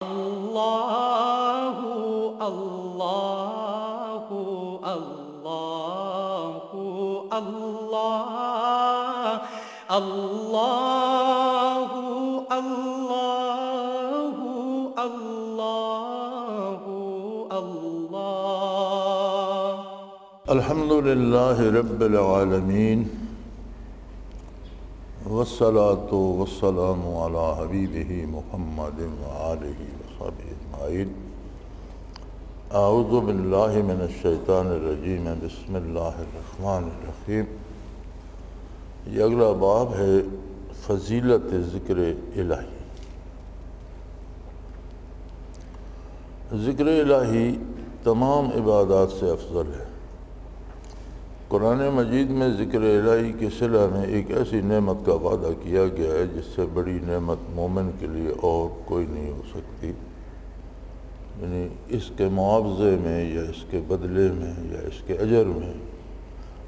اللہ اللہ اللہ اللہ اللہ اللہ اللہ اللہ الحمد للہ رب العالمین والصلاة والسلام علی حبیبہ محمد وآلہ وصحبہ اجمعین۔ اعوذ باللہ من الشیطان الرجیم، بسم اللہ الرحمن الرحیم۔ یہ اگلا باب ہے فضیلت ذکر الہی۔ ذکر الہی تمام عبادات سے افضل ہے۔ قرآن مجید میں ذکر الہی کے صلہ میں ایک ایسی نعمت کا وعدہ کیا گیا ہے جس سے بڑی نعمت مومن کے لیے اور کوئی نہیں ہو سکتی، یعنی اس کے معاوضے میں یا اس کے بدلے میں یا اس کے اجر میں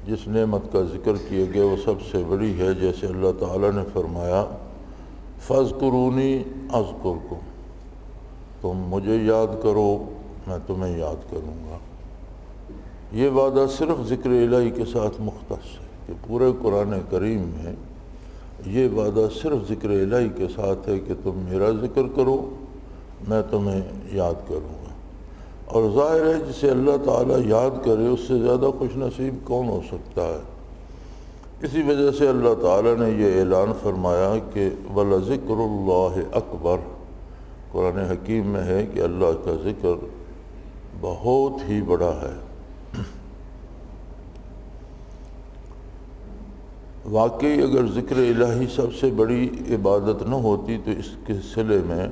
جس نعمت کا ذکر کیا گیا وہ سب سے بڑی ہے۔ جیسے اللہ تعالیٰ نے فرمایا فاذکرونی اذکرکم، تم مجھے یاد کرو میں تمہیں یاد کروں گا۔ یہ وعدہ صرف ذکر الہی کے ساتھ مختص ہے کہ پورے قرآن کریم میں یہ وعدہ صرف ذکر الہی کے ساتھ ہے کہ تم میرا ذکر کرو میں تمہیں یاد کروں گا۔ اور ظاہر ہے جسے اللہ تعالیٰ یاد کرے اس سے زیادہ خوش نصیب کون ہو سکتا ہے۔ اسی وجہ سے اللہ تعالیٰ نے یہ اعلان فرمایا کہ وَلَذِكْرُ اللَّهِ أَكْبَرُ، قرآن حکیم میں ہے کہ اللہ کا ذکر بہت ہی بڑا ہے۔ واقعی اگر ذکر الہی سب سے بڑی عبادت نہ ہوتی تو اس کے صلے میں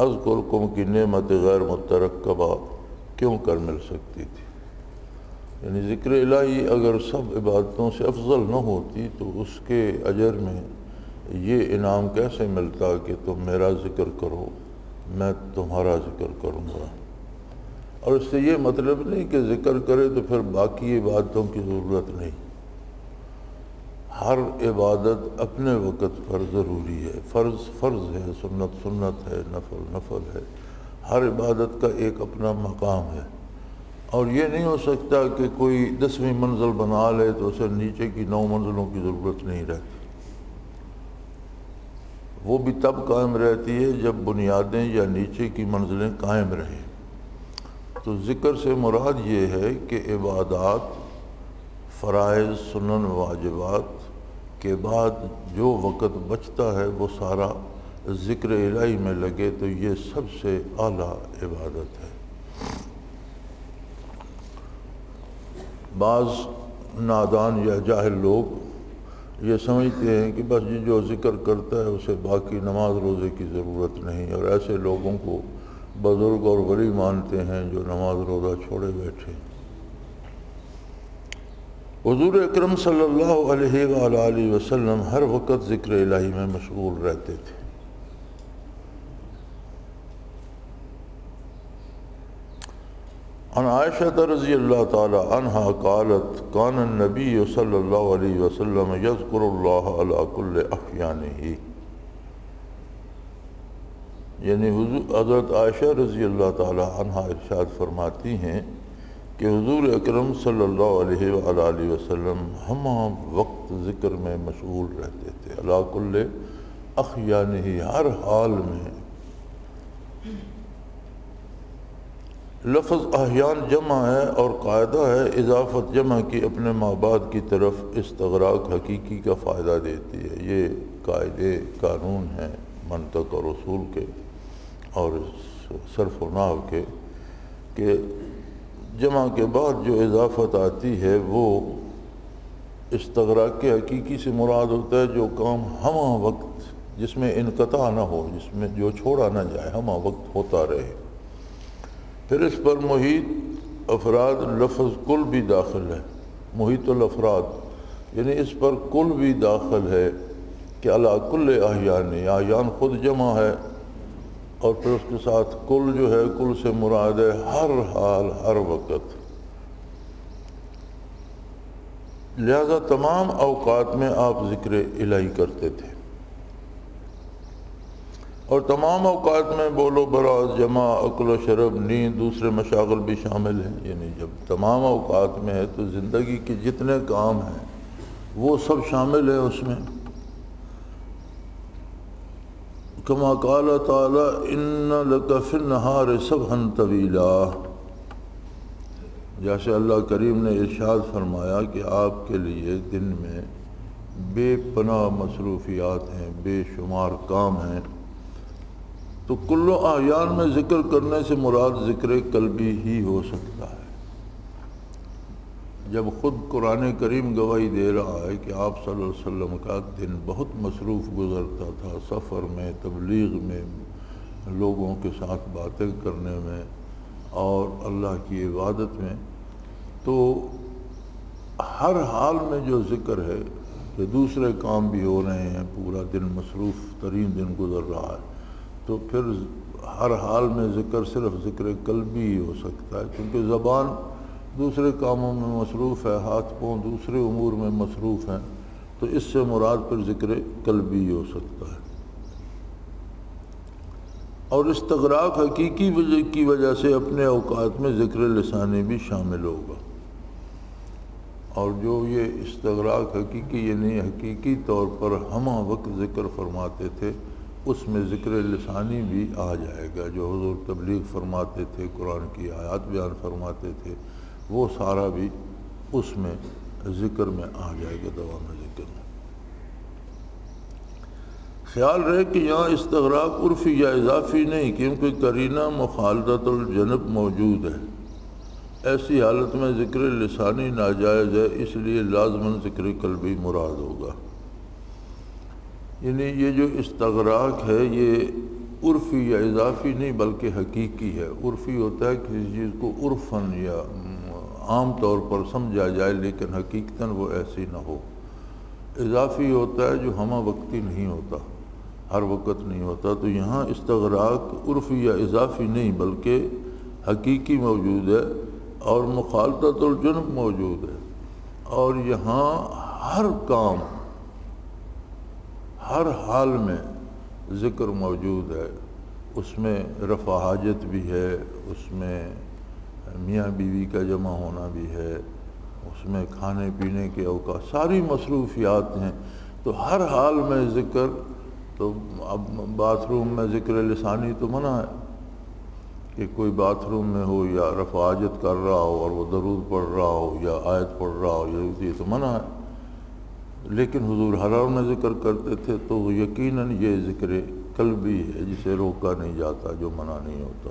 اذکرکم کی نعمت غیر مترکبہ کیوں کر مل سکتی تھی؟ یعنی ذکر الہی اگر سب عبادتوں سے افضل نہ ہوتی تو اس کے اجر میں یہ انعام کیسے ملتا کہ تم میرا ذکر کرو میں تمہارا ذکر کروں گا۔ اور اس سے یہ مطلب نہیں کہ ذکر کرے تو پھر باقی عبادتوں کی ضرورت نہیں۔ ہر عبادت اپنے وقت پر ضروری ہے، فرض فرض ہے، سنت سنت ہے، نفل نفل ہے۔ ہر عبادت کا ایک اپنا مقام ہے، اور یہ نہیں ہو سکتا کہ کوئی 10ویں منزل بنا لے تو اسے نیچے کی 9 منزلوں کی ضرورت نہیں رہتی۔ وہ بھی تب قائم رہتی ہے جب بنیادیں یا نیچے کی منزلیں قائم رہیں۔ تو ذکر سے مراد یہ ہے کہ عبادات، فرائض، سنن، واجبات کے بعد جو وقت بچتا ہے وہ سارا ذکر الہی میں لگے تو یہ سب سے اعلیٰ عبادت ہے۔ بعض نادان یا جاہل لوگ یہ سمجھتے ہیں کہ بس جو ذکر کرتا ہے اسے باقی نماز روزے کی ضرورت نہیں، اور ایسے لوگوں کو بزرگ اور ولی مانتے ہیں جو نماز روزہ چھوڑے بیٹھے۔ حضور اکرم صلی اللہ علیہ وآلہ وسلم ہر وقت ذکر الہی میں مشغول رہتے تھے۔ عن عائشہ رضی اللہ تعالی عنہا قالت کان النبی صلی اللہ علیہ وسلم یذکر اللہ علی کل احیانہ، یعنی حضرت عائشہ رضی اللہ تعالی عنہا ارشاد فرماتی ہیں کہ حضور اکرم صلی اللہ علیہ وآلہ وسلم ہم وقت ذکر میں مشغول رہتے تھے، علی کل احیانہ، ہر حال میں۔ لفظ احیان جمع ہے اور قاعدہ ہے اضافت جمع کی اپنے ماں بعد کی طرف استغراق حقیقی کا فائدہ دیتی ہے۔ یہ قاعدے قانون ہیں منطق اور اصول کے اور صرف و نحو کے کہ جمع کے بعد جو اضافت آتی ہے وہ استغراق کے حقیقی سے مراد ہوتا ہے جو کام ہمہ وقت جس میں انقطاع نہ ہو، جس میں جو چھوڑا نہ جائے، ہمہ وقت ہوتا رہے۔ پھر اس پر محیط افراد لفظ کل بھی داخل ہے، محیط الافراد، یعنی اس پر کل بھی داخل ہے کہ علی کل احیان، احیان خود جمع ہے اور پھر اس کے ساتھ کل جو ہے، کل سے مراد ہے ہر حال ہر وقت۔ لہذا تمام اوقات میں آپ ذکر الہی کرتے تھے۔ اور تمام اوقات میں بول و براز، جمع، عقل و شرب، نیند، دوسرے مشاغل بھی شامل ہیں۔ یعنی جب تمام اوقات میں ہے تو زندگی کے جتنے کام ہیں وہ سب شامل ہیں اس میں۔ کما قال تعالی ان لک فی النہار سبحا طویلا، جیسے اللہ کریم نے ارشاد فرمایا کہ آپ کے لیے دن میں بے پناہ مصروفیات ہیں، بے شمار کام ہیں۔ تو کل احیان میں ذکر کرنے سے مراد ذکر قلبی ہی ہو سکتا ہے۔ جب خود قرآن کریم گواہی دے رہا ہے کہ آپ صلی اللہ علیہ وسلم کا دن بہت مصروف گزرتا تھا، سفر میں، تبلیغ میں، لوگوں کے ساتھ باتیں کرنے میں اور اللہ کی عبادت میں، تو ہر حال میں جو ذکر ہے کہ دوسرے کام بھی ہو رہے ہیں، پورا دن مصروف ترین دن گزر رہا ہے، تو پھر ہر حال میں ذکر صرف ذکر قلبی ہی ہو سکتا ہے، کیونکہ زبان دوسرے کاموں میں مصروف ہے، ہاتھ پاؤں دوسرے امور میں مصروف ہیں، تو اس سے مراد پھر ذکر قلبی ہی ہو سکتا ہے۔ اور استغراق حقیقی کی وجہ سے اپنے اوقات میں ذکر لسانی بھی شامل ہوگا، اور جو یہ استغراق حقیقی یعنی حقیقی طور پر ہمہ وقت ذکر فرماتے تھے، اس میں ذکر لسانی بھی آ جائے گا۔ جو حضور تبلیغ فرماتے تھے، قرآن کی آیات بیان فرماتے تھے، وہ سارا بھی اس میں ذکر میں آ جائے گا، دوام ذکر میں۔ خیال رہے کہ یہاں استغراق عرفی یا اضافی نہیں، کیونکہ قرینہ مخالطۃ الجنب موجود ہے۔ ایسی حالت میں ذکر لسانی ناجائز ہے، اس لیے لازماً ذکر قلبی مراد ہوگا۔ یعنی یہ جو استغراق ہے یہ عرفی یا اضافی نہیں بلکہ حقیقی ہے۔ عرفی ہوتا ہے کسی چیز کو عرفاً یا عام طور پر سمجھا جائے لیکن حقیقتاً وہ ایسی نہ ہو۔ اضافی ہوتا ہے جو ہمہ وقتی نہیں ہوتا، ہر وقت نہیں ہوتا۔ تو یہاں استغراق عرفی یا اضافی نہیں بلکہ حقیقی موجود ہے، اور مخالطۃ الجنب موجود ہے، اور یہاں ہر کام، ہر حال میں ذکر موجود ہے۔ اس میں رفع حاجت بھی ہے، اس میں میاں بیوی کا جمع ہونا بھی ہے، اس میں کھانے پینے کے اوقات، ساری مصروفیات ہیں۔ تو ہر حال میں ذکر، تو اب باتھ روم میں ذکر لسانی تو منع ہے کہ کوئی باتھ روم میں ہو یا رفع حاجت کر رہا ہو اور وہ درود پڑھ رہا ہو یا آیت پڑھ رہا ہو، یہ تو منع ہے۔ لیکن حضور ہر حال میں ذکر کرتے تھے، تو یقیناً یہ ذکر قلبی ہے جسے روکا نہیں جاتا، جو منع نہیں ہوتا۔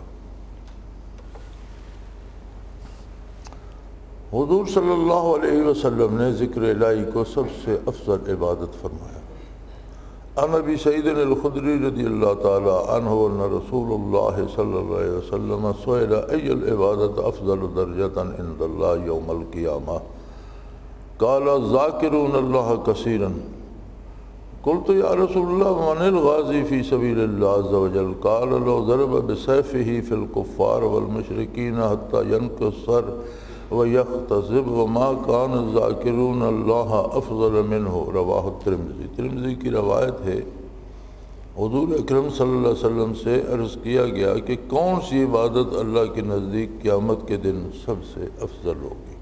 حضور صلی اللہ علیہ وسلم نے ذکر الہی کو سب سے افضل عبادت فرمایا۔ عن ابی سعید الخدری رضی اللہ تعالی عنہ ان رسول اللہ صلی اللہ علیہ وسلم سئل ای العبادت افضل درجۃ عند اللہ یوم القیامہ، قال الذاکرون اللہ کثیرا، قلت یا رسول اللہ من الغازی فی سبیل اللہ عز وجل، قال لو ضرب بسیفہ فی الکفار والمشرکین حتی ینکسر ویختزب وما کان الذاکرون اللہ افضل منہ، رواہ الترمذی۔ ترمذی کی روایت ہے، حضور اکرم صلی اللہ علیہ وسلم سے عرض کیا گیا کہ کون سی عبادت اللہ کے نزدیک قیامت کے دن سب سے افضل ہوگی،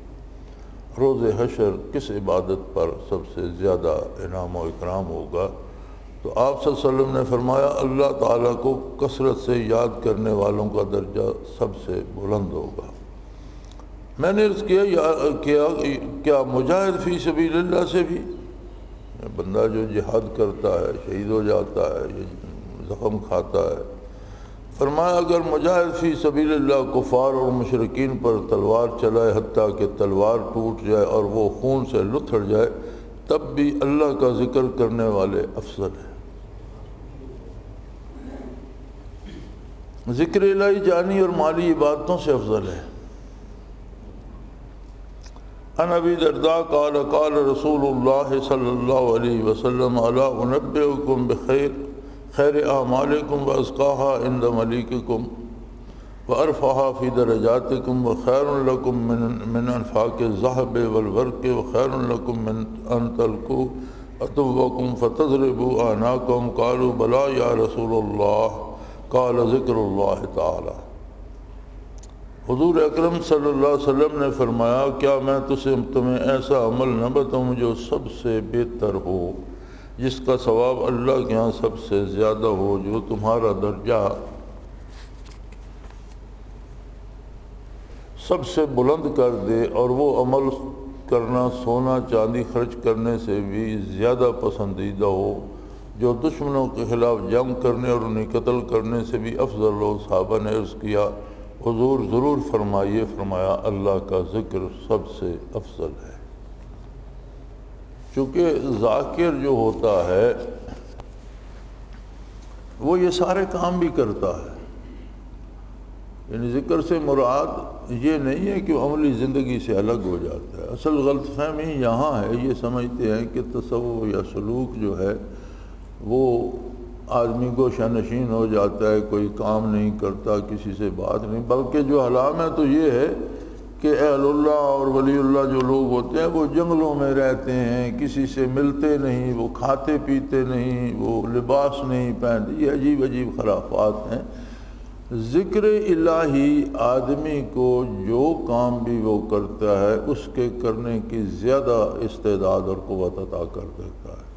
روز حشر کس عبادت پر سب سے زیادہ انعام و اکرام ہوگا؟ تو آپ صلی اللہ علیہ وسلم نے فرمایا اللہ تعالیٰ کو کثرت سے یاد کرنے والوں کا درجہ سب سے بلند ہوگا۔ میں نے عرض کیا کیا مجاہد فی سبیل اللہ سے بھی؟ بندہ جو جہاد کرتا ہے، شہید ہو جاتا ہے، یہ زخم کھاتا ہے، فرمایا اگر مجاہد فی سبیل اللہ کفار اور مشرکین پر تلوار چلائے حتیٰ کہ تلوار ٹوٹ جائے اور وہ خون سے لتھڑ جائے، تب بھی اللہ کا ذکر کرنے والے افضل ہیں۔ ذکر الہی جانی اور مالی عبادتوں سے افضل ہے۔ عن ابی درداء قال قال رسول اللہ صلی اللہ علیہ وسلم الا انبئکم بخیر خیر اعمالکم وازکاها عند ملیککم وارفعها فی درجاتکم وخیر لکم من انفاق الذهب والورق وخیر لکم من ان تلقوا عدوکم فتضربوا اعناقهم قالوا بلا یا رسول اللہ قال ذکر اللہ تعالی۔ حضور اکرم صلی اللہ علیہ وسلم نے فرمایا کیا میں تمہیں ایسا عمل نہ بتاؤں جو سب سے بہتر ہو، جس کا ثواب اللہ کے ہاں سب سے زیادہ ہو، جو تمہارا درجہ سب سے بلند کر دے، اور وہ عمل کرنا سونا چاندی خرچ کرنے سے بھی زیادہ پسندیدہ ہو، جو دشمنوں کے خلاف جنگ کرنے اور انہیں قتل کرنے سے بھی افضل ہو۔ صحابہ نے عرض کیا حضور ضرور فرمائیے۔ فرمایا اللہ کا ذکر سب سے افضل ہے۔ چونکہ ذاکر جو ہوتا ہے وہ یہ سارے کام بھی کرتا ہے، یعنی ذکر سے مراد یہ نہیں ہے کہ وہ عملی زندگی سے الگ ہو جاتا ہے۔ اصل غلط فہمی یہاں ہے، یہ سمجھتے ہیں کہ تصوف یا سلوک جو ہے وہ آدمی گوشہ نشین ہو جاتا ہے، کوئی کام نہیں کرتا، کسی سے بات نہیں، بلکہ جو حلام ہے تو یہ ہے کہ اہل اللہ اور ولی اللہ جو لوگ ہوتے ہیں وہ جنگلوں میں رہتے ہیں، کسی سے ملتے نہیں، وہ کھاتے پیتے نہیں، وہ لباس نہیں پہنتے، یہ عجیب عجیب خرافات ہیں۔ ذکر الہی آدمی کو جو کام بھی وہ کرتا ہے اس کے کرنے کی زیادہ استعداد اور قوت عطا کر دیتا ہے۔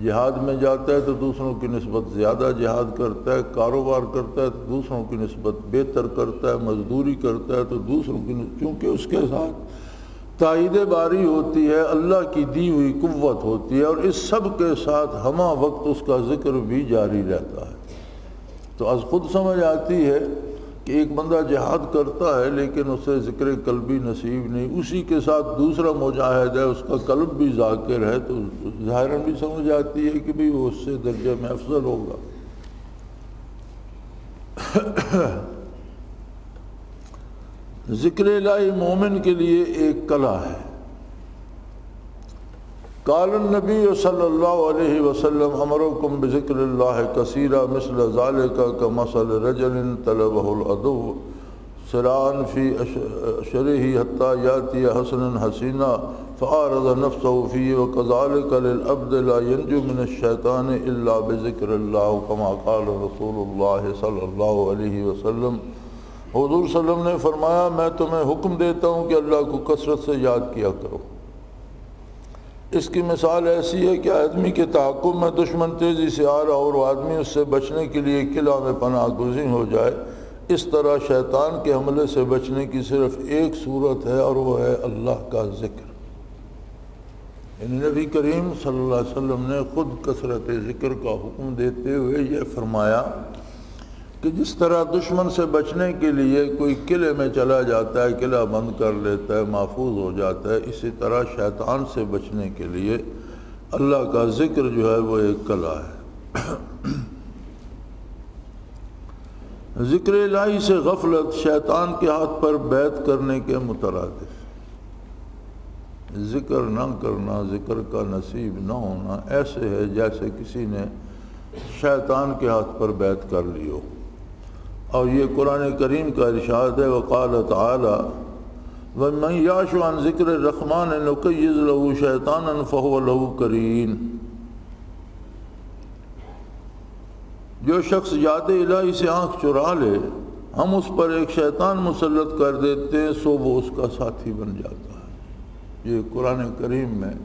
جہاد میں جاتا ہے تو دوسروں کی نسبت زیادہ جہاد کرتا ہے، کاروبار کرتا ہے تو دوسروں کی نسبت بہتر کرتا ہے، مزدوری کرتا ہے تو دوسروں کی نسبت، چونکہ اس کے ساتھ تائید باری ہوتی ہے، اللہ کی دی ہوئی قوت ہوتی ہے، اور اس سب کے ساتھ ہمہ وقت اس کا ذکر بھی جاری رہتا ہے۔ تو از خود سمجھ آتی ہے کہ ایک بندہ جہاد کرتا ہے لیکن اسے ذکر قلبی نصیب نہیں، اسی کے ساتھ دوسرا مجاہد ہے، اس کا قلب بھی ذاکر ہے، تو ظاہراً بھی سمجھ آتی ہے کہ بھی وہ اس سے درجے میں افضل ہوگا۔ ذکر الہی مومن کے لیے ایک کلا ہے۔ قال النبی صلی اللہ علیہ وسلم امرکم بذکر اللہ کثیرا مثل ذالک کمثل رجل طلبہ العدو سرعان فی شرہ حتی یاتی حسنا حسینا فعارض نفسه فیہ وکذالک للعبد لا ینجو من الشیطان الا بذکر اللہ کما قال رسول اللہ صلی اللہ علیہ وسلم۔ حضور صلی اللہ علیہ وسلم نے فرمایا میں تمہیں حکم دیتا ہوں کہ اللہ کو کثرت سے یاد کیا کرو۔ اس کی مثال ایسی ہے کہ آدمی کے تعاقب میں دشمن تیزی سے آ رہا اور وہ آدمی اس سے بچنے کے لیے قلعہ میں پناہ گزین ہو جائے، اس طرح شیطان کے حملے سے بچنے کی صرف ایک صورت ہے اور وہ ہے اللہ کا ذکر۔ یعنی نبی کریم صلی اللہ علیہ وسلم نے خود کثرت ذکر کا حکم دیتے ہوئے یہ فرمایا کہ جس طرح دشمن سے بچنے کے لیے کوئی قلعے میں چلا جاتا ہے، قلعہ بند کر لیتا ہے، محفوظ ہو جاتا ہے، اسی طرح شیطان سے بچنے کے لیے اللہ کا ذکر جو ہے وہ ایک کلا ہے۔ ذکر الہی سے غفلت شیطان کے ہاتھ پر بیعت کرنے کے مترادف۔ ذکر نہ کرنا، ذکر کا نصیب نہ ہونا ایسے ہے جیسے کسی نے شیطان کے ہاتھ پر بیعت کر لی ہو۔ اور یہ قرآن کریم کا ارشاد ہے وقال تعالی وَمَنْ يَعْشُ عَنْ ذِكْرِ الرَّحْمَنِ نُقَيِّضْ لَهُ شَيْطَانًا فَهُوَ لَهُ قَرِينٌ۔ جو شخص یاد الہی سے آنکھ چرا لے ہم اس پر ایک شیطان مسلط کر دیتے ہیں سو وہ اس کا ساتھی بن جاتا ہے۔ یہ قرآن کریم میں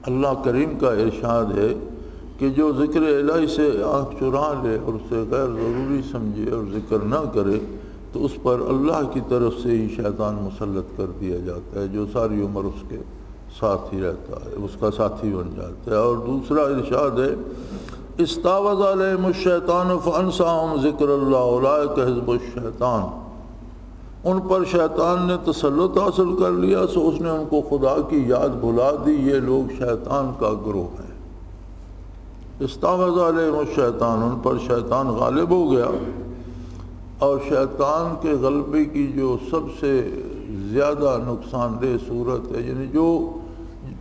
اللہ کریم کا ارشاد ہے کہ جو ذکر الہی سے آنکھ چرا لے اور اسے غیر ضروری سمجھے اور ذکر نہ کرے تو اس پر اللہ کی طرف سے ہی شیطان مسلط کر دیا جاتا ہے، جو ساری عمر اس کے ساتھ ہی رہتا ہے، اس کا ساتھی بن جاتا ہے۔ اور دوسرا ارشاد ہے استعوذ علیہم الشیطان فانساہم ذکر اللہ اولئک حزب الشیطان۔ ان پر شیطان نے تسلط حاصل کر لیا سو اس نے ان کو خدا کی یاد بھلا دی، یہ لوگ شیطان کا گروہ ہیں۔ استعوذ علیہم الشیطان، ان پر شیطان غالب ہو گیا، اور شیطان کے غلبے کی جو سب سے زیادہ نقصان دہ صورت ہے، یعنی جو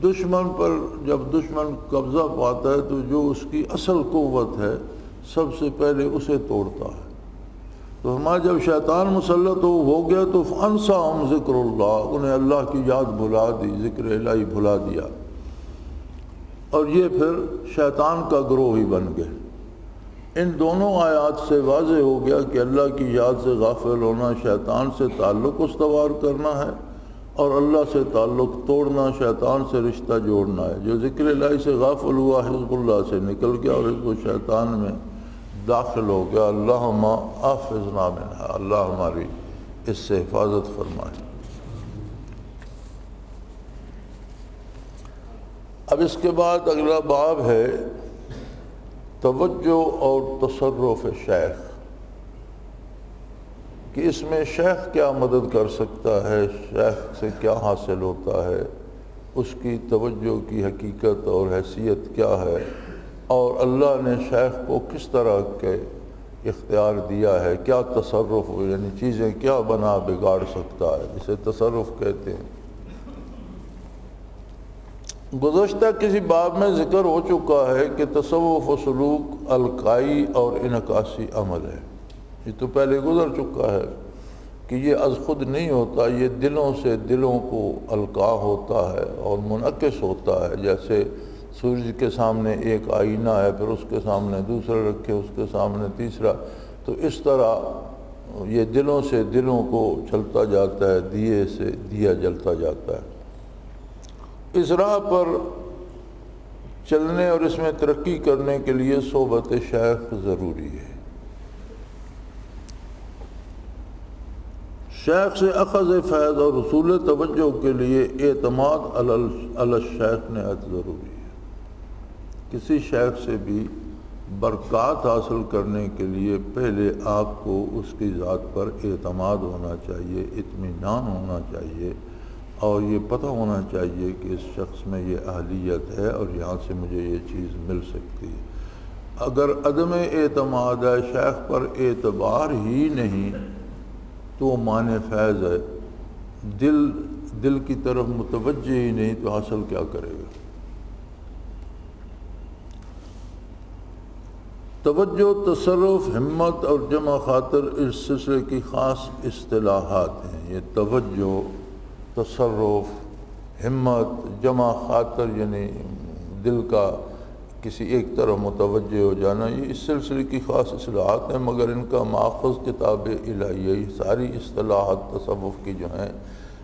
دشمن پر جب دشمن قبضہ پاتا ہے تو جو اس کی اصل قوت ہے سب سے پہلے اسے توڑتا ہے۔ تو ہمارا جب شیطان مسلط ہو گیا تو فانساہم ذکر اللہ، انہیں اللہ کی یاد بھلا دی، ذکر الہی بھلا دیا۔ اور یہ پھر شیطان کا گروہ ہی بن گئے۔ ان دونوں آیات سے واضح ہو گیا کہ اللہ کی یاد سے غافل ہونا شیطان سے تعلق استوار کرنا ہے، اور اللہ سے تعلق توڑنا شیطان سے رشتہ جوڑنا ہے۔ جو ذکر الہی سے غافل ہوا حزب اللہ سے نکل گیا اور حزب شیطان میں داخل ہو گیا۔ اللہم احفظنا منہا، اللہ ہماری اس سے حفاظت فرمائے۔ اب اس کے بعد اگلا باب ہے توجہ اور تصرف شیخ، کہ اس میں شیخ کیا مدد کر سکتا ہے، شیخ سے کیا حاصل ہوتا ہے، اس کی توجہ کی حقیقت اور حیثیت کیا ہے، اور اللہ نے شیخ کو کس طرح کے اختیار دیا ہے، کیا تصرف یعنی چیزیں کیا بنا بگاڑ سکتا ہے، جسے تصرف کہتے ہیں۔ گزشتہ کسی باب میں ذکر ہو چکا ہے کہ تصوف و سلوک القائی اور انعکاسی عمل ہے، یہ تو پہلے گزر چکا ہے کہ یہ از خود نہیں ہوتا، یہ دلوں سے دلوں کو القاء ہوتا ہے اور منعکس ہوتا ہے۔ جیسے سورج کے سامنے ایک آئینہ ہے، پھر اس کے سامنے دوسرا رکھے، اس کے سامنے تیسرا، تو اس طرح یہ دلوں سے دلوں کو چلتا جاتا ہے، دیے سے دیا جلتا جاتا ہے۔ اس راہ پر چلنے اور اس میں ترقی کرنے کے لیے صحبت شیخ ضروری ہے۔ شیخ سے اخذ فیض اور حصول توجہ کے لیے اعتماد علی الشیخ نہایت ضروری ہے۔ کسی شیخ سے بھی برکات حاصل کرنے کے لیے پہلے آپ کو اس کی ذات پر اعتماد ہونا چاہیے، اطمینان ہونا چاہیے، اور یہ پتہ ہونا چاہیے کہ اس شخص میں یہ اہلیت ہے اور یہاں سے مجھے یہ چیز مل سکتی ہے۔ اگر عدم اعتماد ہے، شیخ پر اعتبار ہی نہیں، تو وہ معنی فیض ہے، دل کی طرف متوجہ ہی نہیں، تو حاصل کیا کرے گا؟ توجہ، تصرف، ہمت اور جمع خاطر اس سلسلے کی خاص اصطلاحات ہیں۔ یہ توجہ، تصرف، ہمت، جمع خاطر یعنی دل کا کسی ایک طرف متوجہ ہو جانا، یہ اس سلسلے کی خاص اصطلاحات ہیں، مگر ان کا ماخذ کتاب الہیہ، یہ ساری اصطلاحات تصوف کی جو ہیں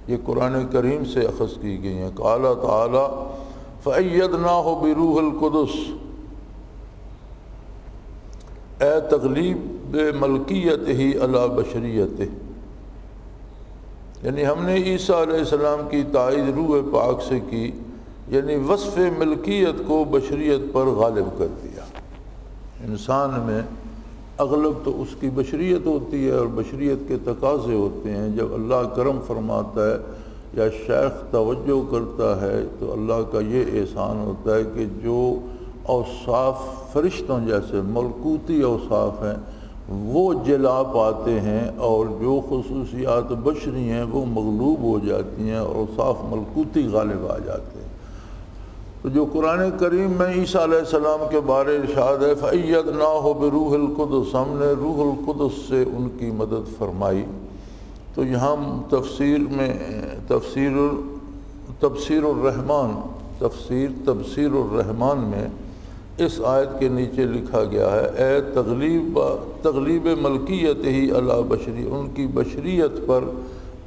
یہ قرآن کریم سے اخذ کی گئی ہیں۔ قال تعالی فَأَيَّدْنَاهُ بِرُوحِ الْقُدُسِ، اے تغلیب ملکیتہ علی بشریتہ، یعنی ہم نے عیسیٰ علیہ السلام کی تائید روح پاک سے کی، یعنی وصف ملکیت کو بشریت پر غالب کر دیا۔ انسان میں اغلب تو اس کی بشریت ہوتی ہے اور بشریت کے تقاضے ہوتے ہیں۔ جب اللہ کرم فرماتا ہے یا شیخ توجہ کرتا ہے تو اللہ کا یہ احسان ہوتا ہے کہ جو اوصاف فرشتوں جیسے ملکوتی اوصاف ہیں وہ جلا پاتے ہیں، اور جو خصوصیات بشری ہیں وہ مغلوب ہو جاتی ہیں اور اوصاف ملکوتی غالب آ جاتے ہیں۔ تو جو قرآن کریم میں عیسیٰ علیہ السلام کے بارے ارشاد ہے فَأَيَّدْنَاهُ بِرُوحِ الْقُدُسِ، ہم نے روح القدس سے ان کی مدد فرمائی۔ تو یہاں تفسیر میں تفسیر الرحمن میں اس آیت کے نیچے لکھا گیا ہے اے تغلیب ملکیت ہی علی بشری، ان کی بشریت پر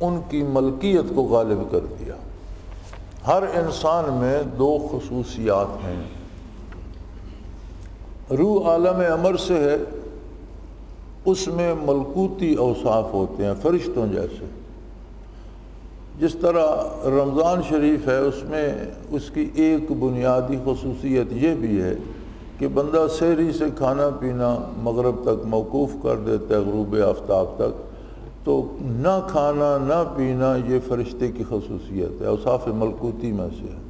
ان کی ملکیت کو غالب کر دیا۔ ہر انسان میں دو خصوصیات ہیں، روح عالم امر سے ہے، اس میں ملکوتی اوصاف ہوتے ہیں فرشتوں جیسے۔ جس طرح رمضان شریف ہے، اس میں اس کی ایک بنیادی خصوصیت یہ بھی ہے کہ بندہ سحری سے کھانا پینا مغرب تک موقوف کر دیتا ہے، غروب آفتاب تک، تو نہ کھانا نہ پینا یہ فرشتے کی خصوصیت ہے، اوصاف ملکوتی میں سے ہے۔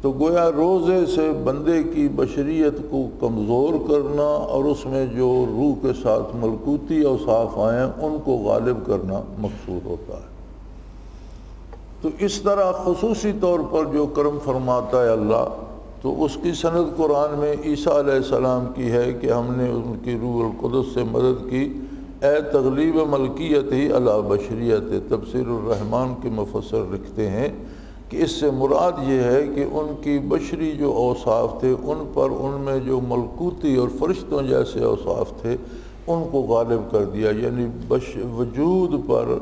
تو گویا روزے سے بندے کی بشریت کو کمزور کرنا اور اس میں جو روح کے ساتھ ملکوتی اوصاف آئیں ان کو غالب کرنا مقصود ہوتا ہے۔ تو اس طرح خصوصی طور پر جو کرم فرماتا ہے اللہ، تو اس کی سند قرآن میں عیسیٰ علیہ السلام کی ہے کہ ہم نے ان کی روح القدس سے مدد کی، اے تغلیب ملکیت ہی علی بشریت۔ تفسیر الرحمن کے مفسر لکھتے ہیں کہ اس سے مراد یہ ہے کہ ان کی بشری جو اوصاف تھے ان پر ان میں جو ملکوتی اور فرشتوں جیسے اوصاف تھے ان کو غالب کر دیا، یعنی وجود پر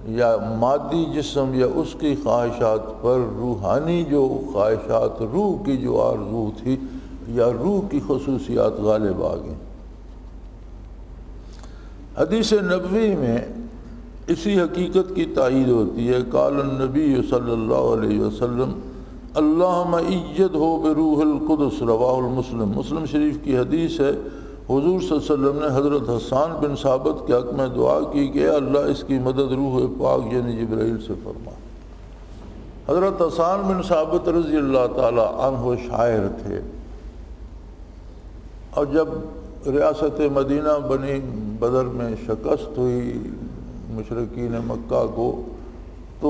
یا مادی جسم یا اس کی خواہشات پر روحانی جو خواہشات، روح کی جو آرزو تھی یا روح کی خصوصیات غالب آ گئیں۔ حدیث نبوی میں اسی حقیقت کی تائید ہوتی ہے۔ قال النبی صلی اللہ علیہ وسلم اللہم ایدہ بروح القدس، رواہ المسلم۔ مسلم شریف کی حدیث ہے، حضور صلی اللہ علیہ وسلم نے حضرت حسان بن ثابت کے حق میں دعا کی کہ اے اللہ اس کی مدد روح پاک یعنی جبرائیل سے فرما۔ حضرت حسان بن ثابت رضی اللہ تعالی عنہ شاعر تھے، اور جب ریاست مدینہ بنی بدر میں شکست ہوئی مشرکین مکہ کو، تو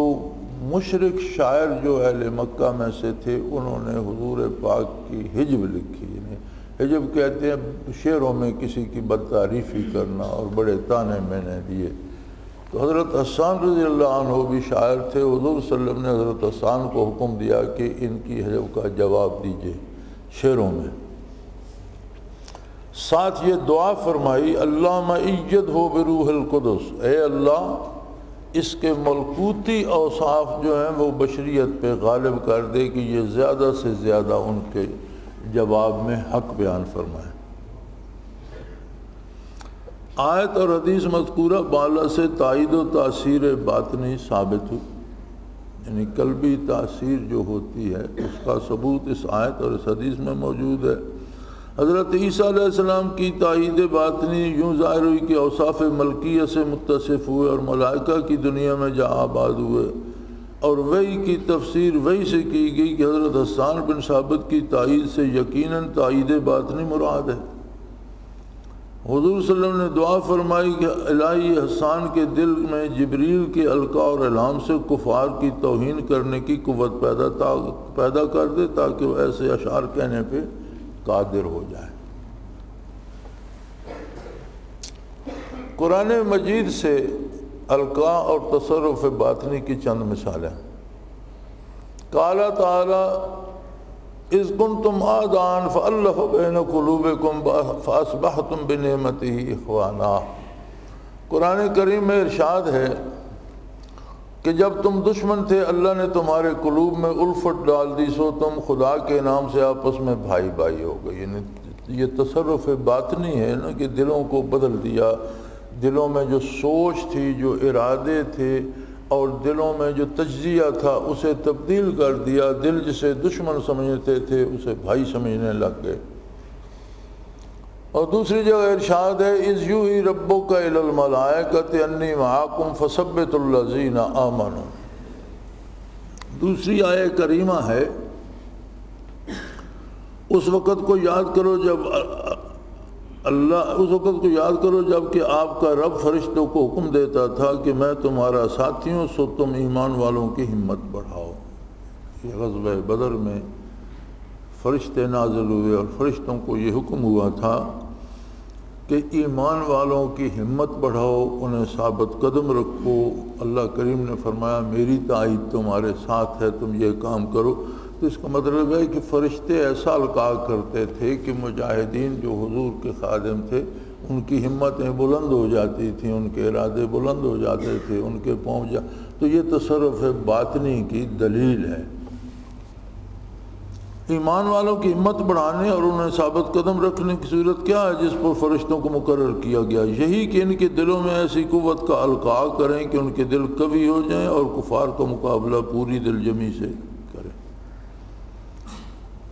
مشرک شاعر جو اہل مکہ میں سے تھے انہوں نے حضور پاک کی حجب لکھی، یعنی حجب کہتے ہیں شعروں میں کسی کی بدتعریفی کرنا، اور بڑے طعنے میں نے دیے۔ تو حضرت حسان رضی اللہ عنہ بھی شاعر تھے، حضور صلی اللہ علیہ وسلم نے حضرت حسان کو حکم دیا کہ ان کی حجب کا جواب دیجئے شعروں میں۔ ساتھ یہ دعا فرمائی اللہم ایدہ بروح القدس، اے اللہ اس کے ملکوتی اوصاف جو ہیں وہ بشریت پہ غالب کر دے کہ یہ زیادہ سے زیادہ ان کے جواب میں حق بیان فرمائے۔ آیت اور حدیث مذکورہ بالا سے تائید و تاثیر باطنی ثابت ہوئی، یعنی قلبی تاثیر جو ہوتی ہے اس کا ثبوت اس آیت اور اس حدیث میں موجود ہے۔ حضرت عیسیٰ علیہ السلام کی تائید باطنی یوں ظاہر ہوئی کہ اوصاف ملکیہ سے متصف ہوئے اور ملائکہ کی دنیا میں جا آباد ہوئے، اور وحی کی تفسیر وحی سے کی گئی کہ حضرت حسان بن ثابت کی تائید سے یقیناً تائید باطنی مراد ہے۔ حضور صلی اللہ علیہ وسلم نے دعا فرمائی کہ الہی حسان کے دل میں جبریل کے القاء اور الہام سے کفار کی توہین کرنے کی قوت پیدا کر دے تاکہ وہ ایسے اشعار کہنے پہ قادر ہو جائے۔ قرآن مجید سے القاء اور تصرف باطنی کی چند مثالیں۔ قال تعالی اذ کنتم اعداء فالف بین قلوبکم فاصبحتم بنعمتہ اخوانا۔ قرآن کریم میں ارشاد ہے کہ جب تم دشمن تھے اللہ نے تمہارے قلوب میں الفت ڈال دی، سو تم خدا کے نام سے آپس میں بھائی بھائی ہو گئے۔ یعنی یہ تصرف باطنی ہے نا کہ دلوں کو بدل دیا، دلوں میں جو سوچ تھی، جو ارادے تھے اور دلوں میں جو تجزیہ تھا اسے تبدیل کر دیا، دل جسے دشمن سمجھتے تھے اسے بھائی سمجھنے لگ گئے۔ اور دوسری جگہ ارشاد ہے اذ یوحی ربک الی الملائکۃ انی معکم فثبتوا الذین آمنوا۔ دوسری آیہ کریمہ ہے اس وقت کو یاد کرو جب کہ آپ کا رب فرشتوں کو حکم دیتا تھا کہ میں تمہارا ساتھیوں، سو تم ایمان والوں کی ہمت بڑھاؤ۔ یہ غزوہ بدر میں فرشتے نازل ہوئے اور فرشتوں کو یہ حکم ہوا تھا کہ ایمان والوں کی ہمت بڑھاؤ، انہیں ثابت قدم رکھو۔ اللہ کریم نے فرمایا میری تائید تمہارے ساتھ ہے، تم یہ کام کرو۔ تو اس کا مطلب ہے کہ فرشتے ایسا القاء کرتے تھے کہ مجاہدین جو حضور کے خادم تھے ان کی ہمتیں بلند ہو جاتی تھیں، ان کے ارادے بلند ہو جاتے تھے، ان کے تو یہ تصرف باطنی کی دلیل ہے۔ ایمان والوں کی ہمت بڑھانے اور انہیں ثابت قدم رکھنے کی صورت کیا ہے جس پر فرشتوں کو مقرر کیا گیا؟ یہی کہ ان کے دلوں میں ایسی قوت کا القاء کریں کہ ان کے دل قوی ہو جائیں اور کفار کا مقابلہ پوری دل جمی سے کریں۔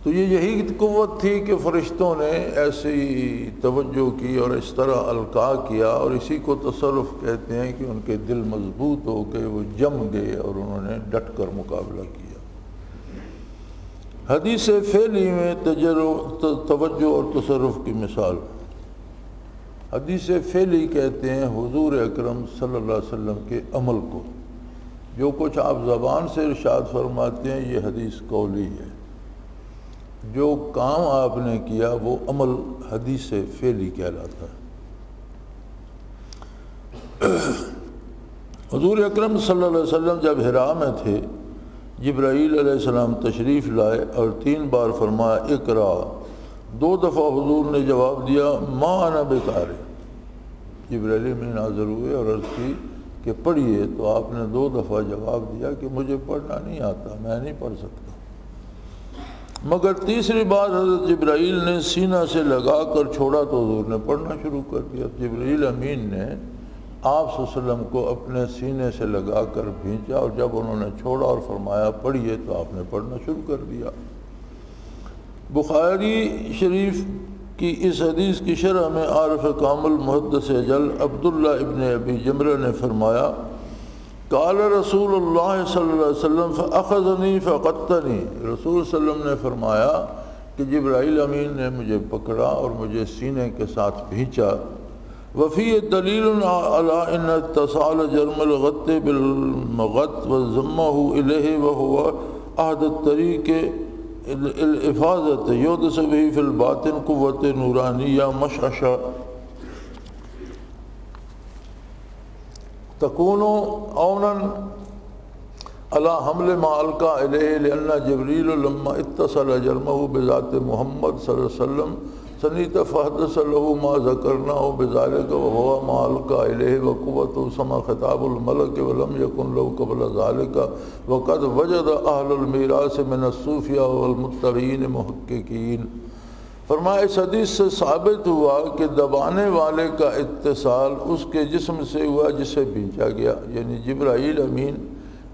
تو یہی قوت تھی کہ فرشتوں نے ایسی توجہ کی اور اس طرح القاء کیا، اور اسی کو تصرف کہتے ہیں کہ ان کے دل مضبوط ہو گئے، وہ جم گئے اور انہوں نے ڈٹ کر مقابلہ کیا۔ حدیث فعلی میں توجہ اور تصرف کی مثال۔ حدیث فعلی کہتے ہیں حضور اکرم صلی اللہ علیہ وسلم کے عمل کو، جو کچھ آپ زبان سے ارشاد فرماتے ہیں یہ حدیث قولی ہے، جو کام آپ نے کیا وہ عمل حدیث فعلی کہلاتا ہے۔ حضور اکرم صلی اللہ علیہ وسلم جب حرا میں تھے، جبرائیل علیہ السلام تشریف لائے اور 3 بار فرمایا اقرا. 2 دفعہ حضور نے جواب دیا ما انا بقاری. جبرائیل امین حاضر ہوئے اور عرض کی کہ پڑھیے، تو آپ نے 2 دفعہ جواب دیا کہ مجھے پڑھنا نہیں آتا، میں نہیں پڑھ سکتا. مگر تیسری بار حضرت جبرائیل نے سینہ سے لگا کر چھوڑا تو حضور نے پڑھنا شروع کر دیا. جبرائیل امین نے آپ صلی اللہ علیہ وسلم کو اپنے سینے سے لگا کر بھیجا، اور جب انہوں نے چھوڑا اور فرمایا پڑھیے تو آپ نے پڑھنا شروع کر دیا. بخاری شریف کی اس حدیث کی شرح میں عارف کامل محدث اجل عبداللہ ابن ابی جمرہ نے فرمایا قال رسول اللہ صلی اللہ علیہ وسلم فاخذنی فقتنی. رسول صلی اللہ علیہ وسلم نے فرمایا کہ جبرائیل امین نے مجھے پکڑا اور مجھے سینے کے ساتھ بھینچا. وفی دلیل علی ان اتصال جرم الغط بالمغط وضمہ الیہ وہو عہد الطریق الافاظت یودس بھی فی الباطن قوت نورانیہ مشعشہ تکون اونا علی حمل ما القا الیہ لأن جبریل لما اتصل جرمہ بذات محمد صلی اللہ علیہ وسلم سنیت فحدث له ما ذکرناه بذلك وهو ما القا الیہ وقوت سما خطاب الملک ولم یکن له قبل ذلك وقد وجد اہل المیراث من الصوفیاء والمتبعین محققین. فرمایا اس حدیث سے ثابت ہوا کہ دبانے والے کا اتصال اس کے جسم سے ہوا جسے بھیجا گیا، یعنی جبرائیل امین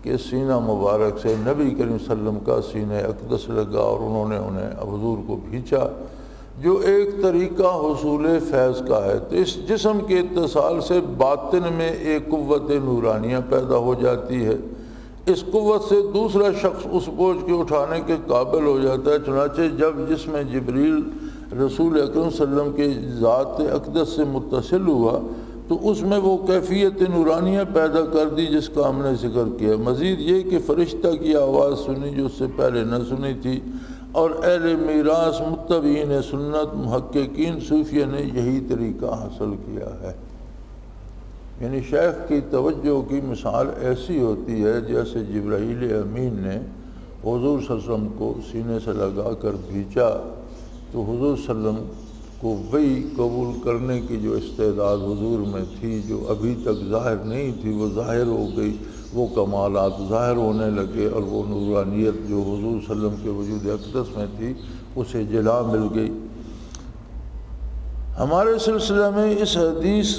کے سینہ مبارک سے نبی کریم صلی اللہ علیہ وسلم کا سینہ اقدس لگا اور انہوں نے انہیں حضور کو بھیجا، جو ایک طریقہ حصول فیض کا ہے. تو اس جسم کے اتصال سے باطن میں ایک قوت نورانیہ پیدا ہو جاتی ہے. اس قوت سے دوسرا شخص اس بوجھ کے اٹھانے کے قابل ہو جاتا ہے. چنانچہ جب جسم جبریل رسول اکرم صلی اللہ علیہ وسلم کے ذات اقدس سے متصل ہوا تو اس میں وہ کیفیت نورانیہ پیدا کر دی جس کا ہم نے ذکر کیا. مزید یہ کہ فرشتہ کی آواز سنی جو اس سے پہلے نہ سنی تھی، اور اہل میراث متبعین سنت محققین صوفیہ نے یہی طریقہ حاصل کیا ہے. یعنی شیخ کی توجہ کی مثال ایسی ہوتی ہے جیسے جبرائیل امین نے حضور صلی اللہ علیہ وسلم کو سینے سے لگا کر بھیجا تو حضور صلی اللہ علیہ وسلم کو وہی قبول کرنے کی جو استعداد حضور میں تھی، جو ابھی تک ظاہر نہیں تھی، وہ ظاہر ہو گئی. وہ کمالات ظاہر ہونے لگے اور وہ نورانیت جو حضور صلی اللہ علیہ وسلم کے وجود اقدس میں تھی اسے جلا مل گئی. ہمارے سلسلہ میں اس حدیث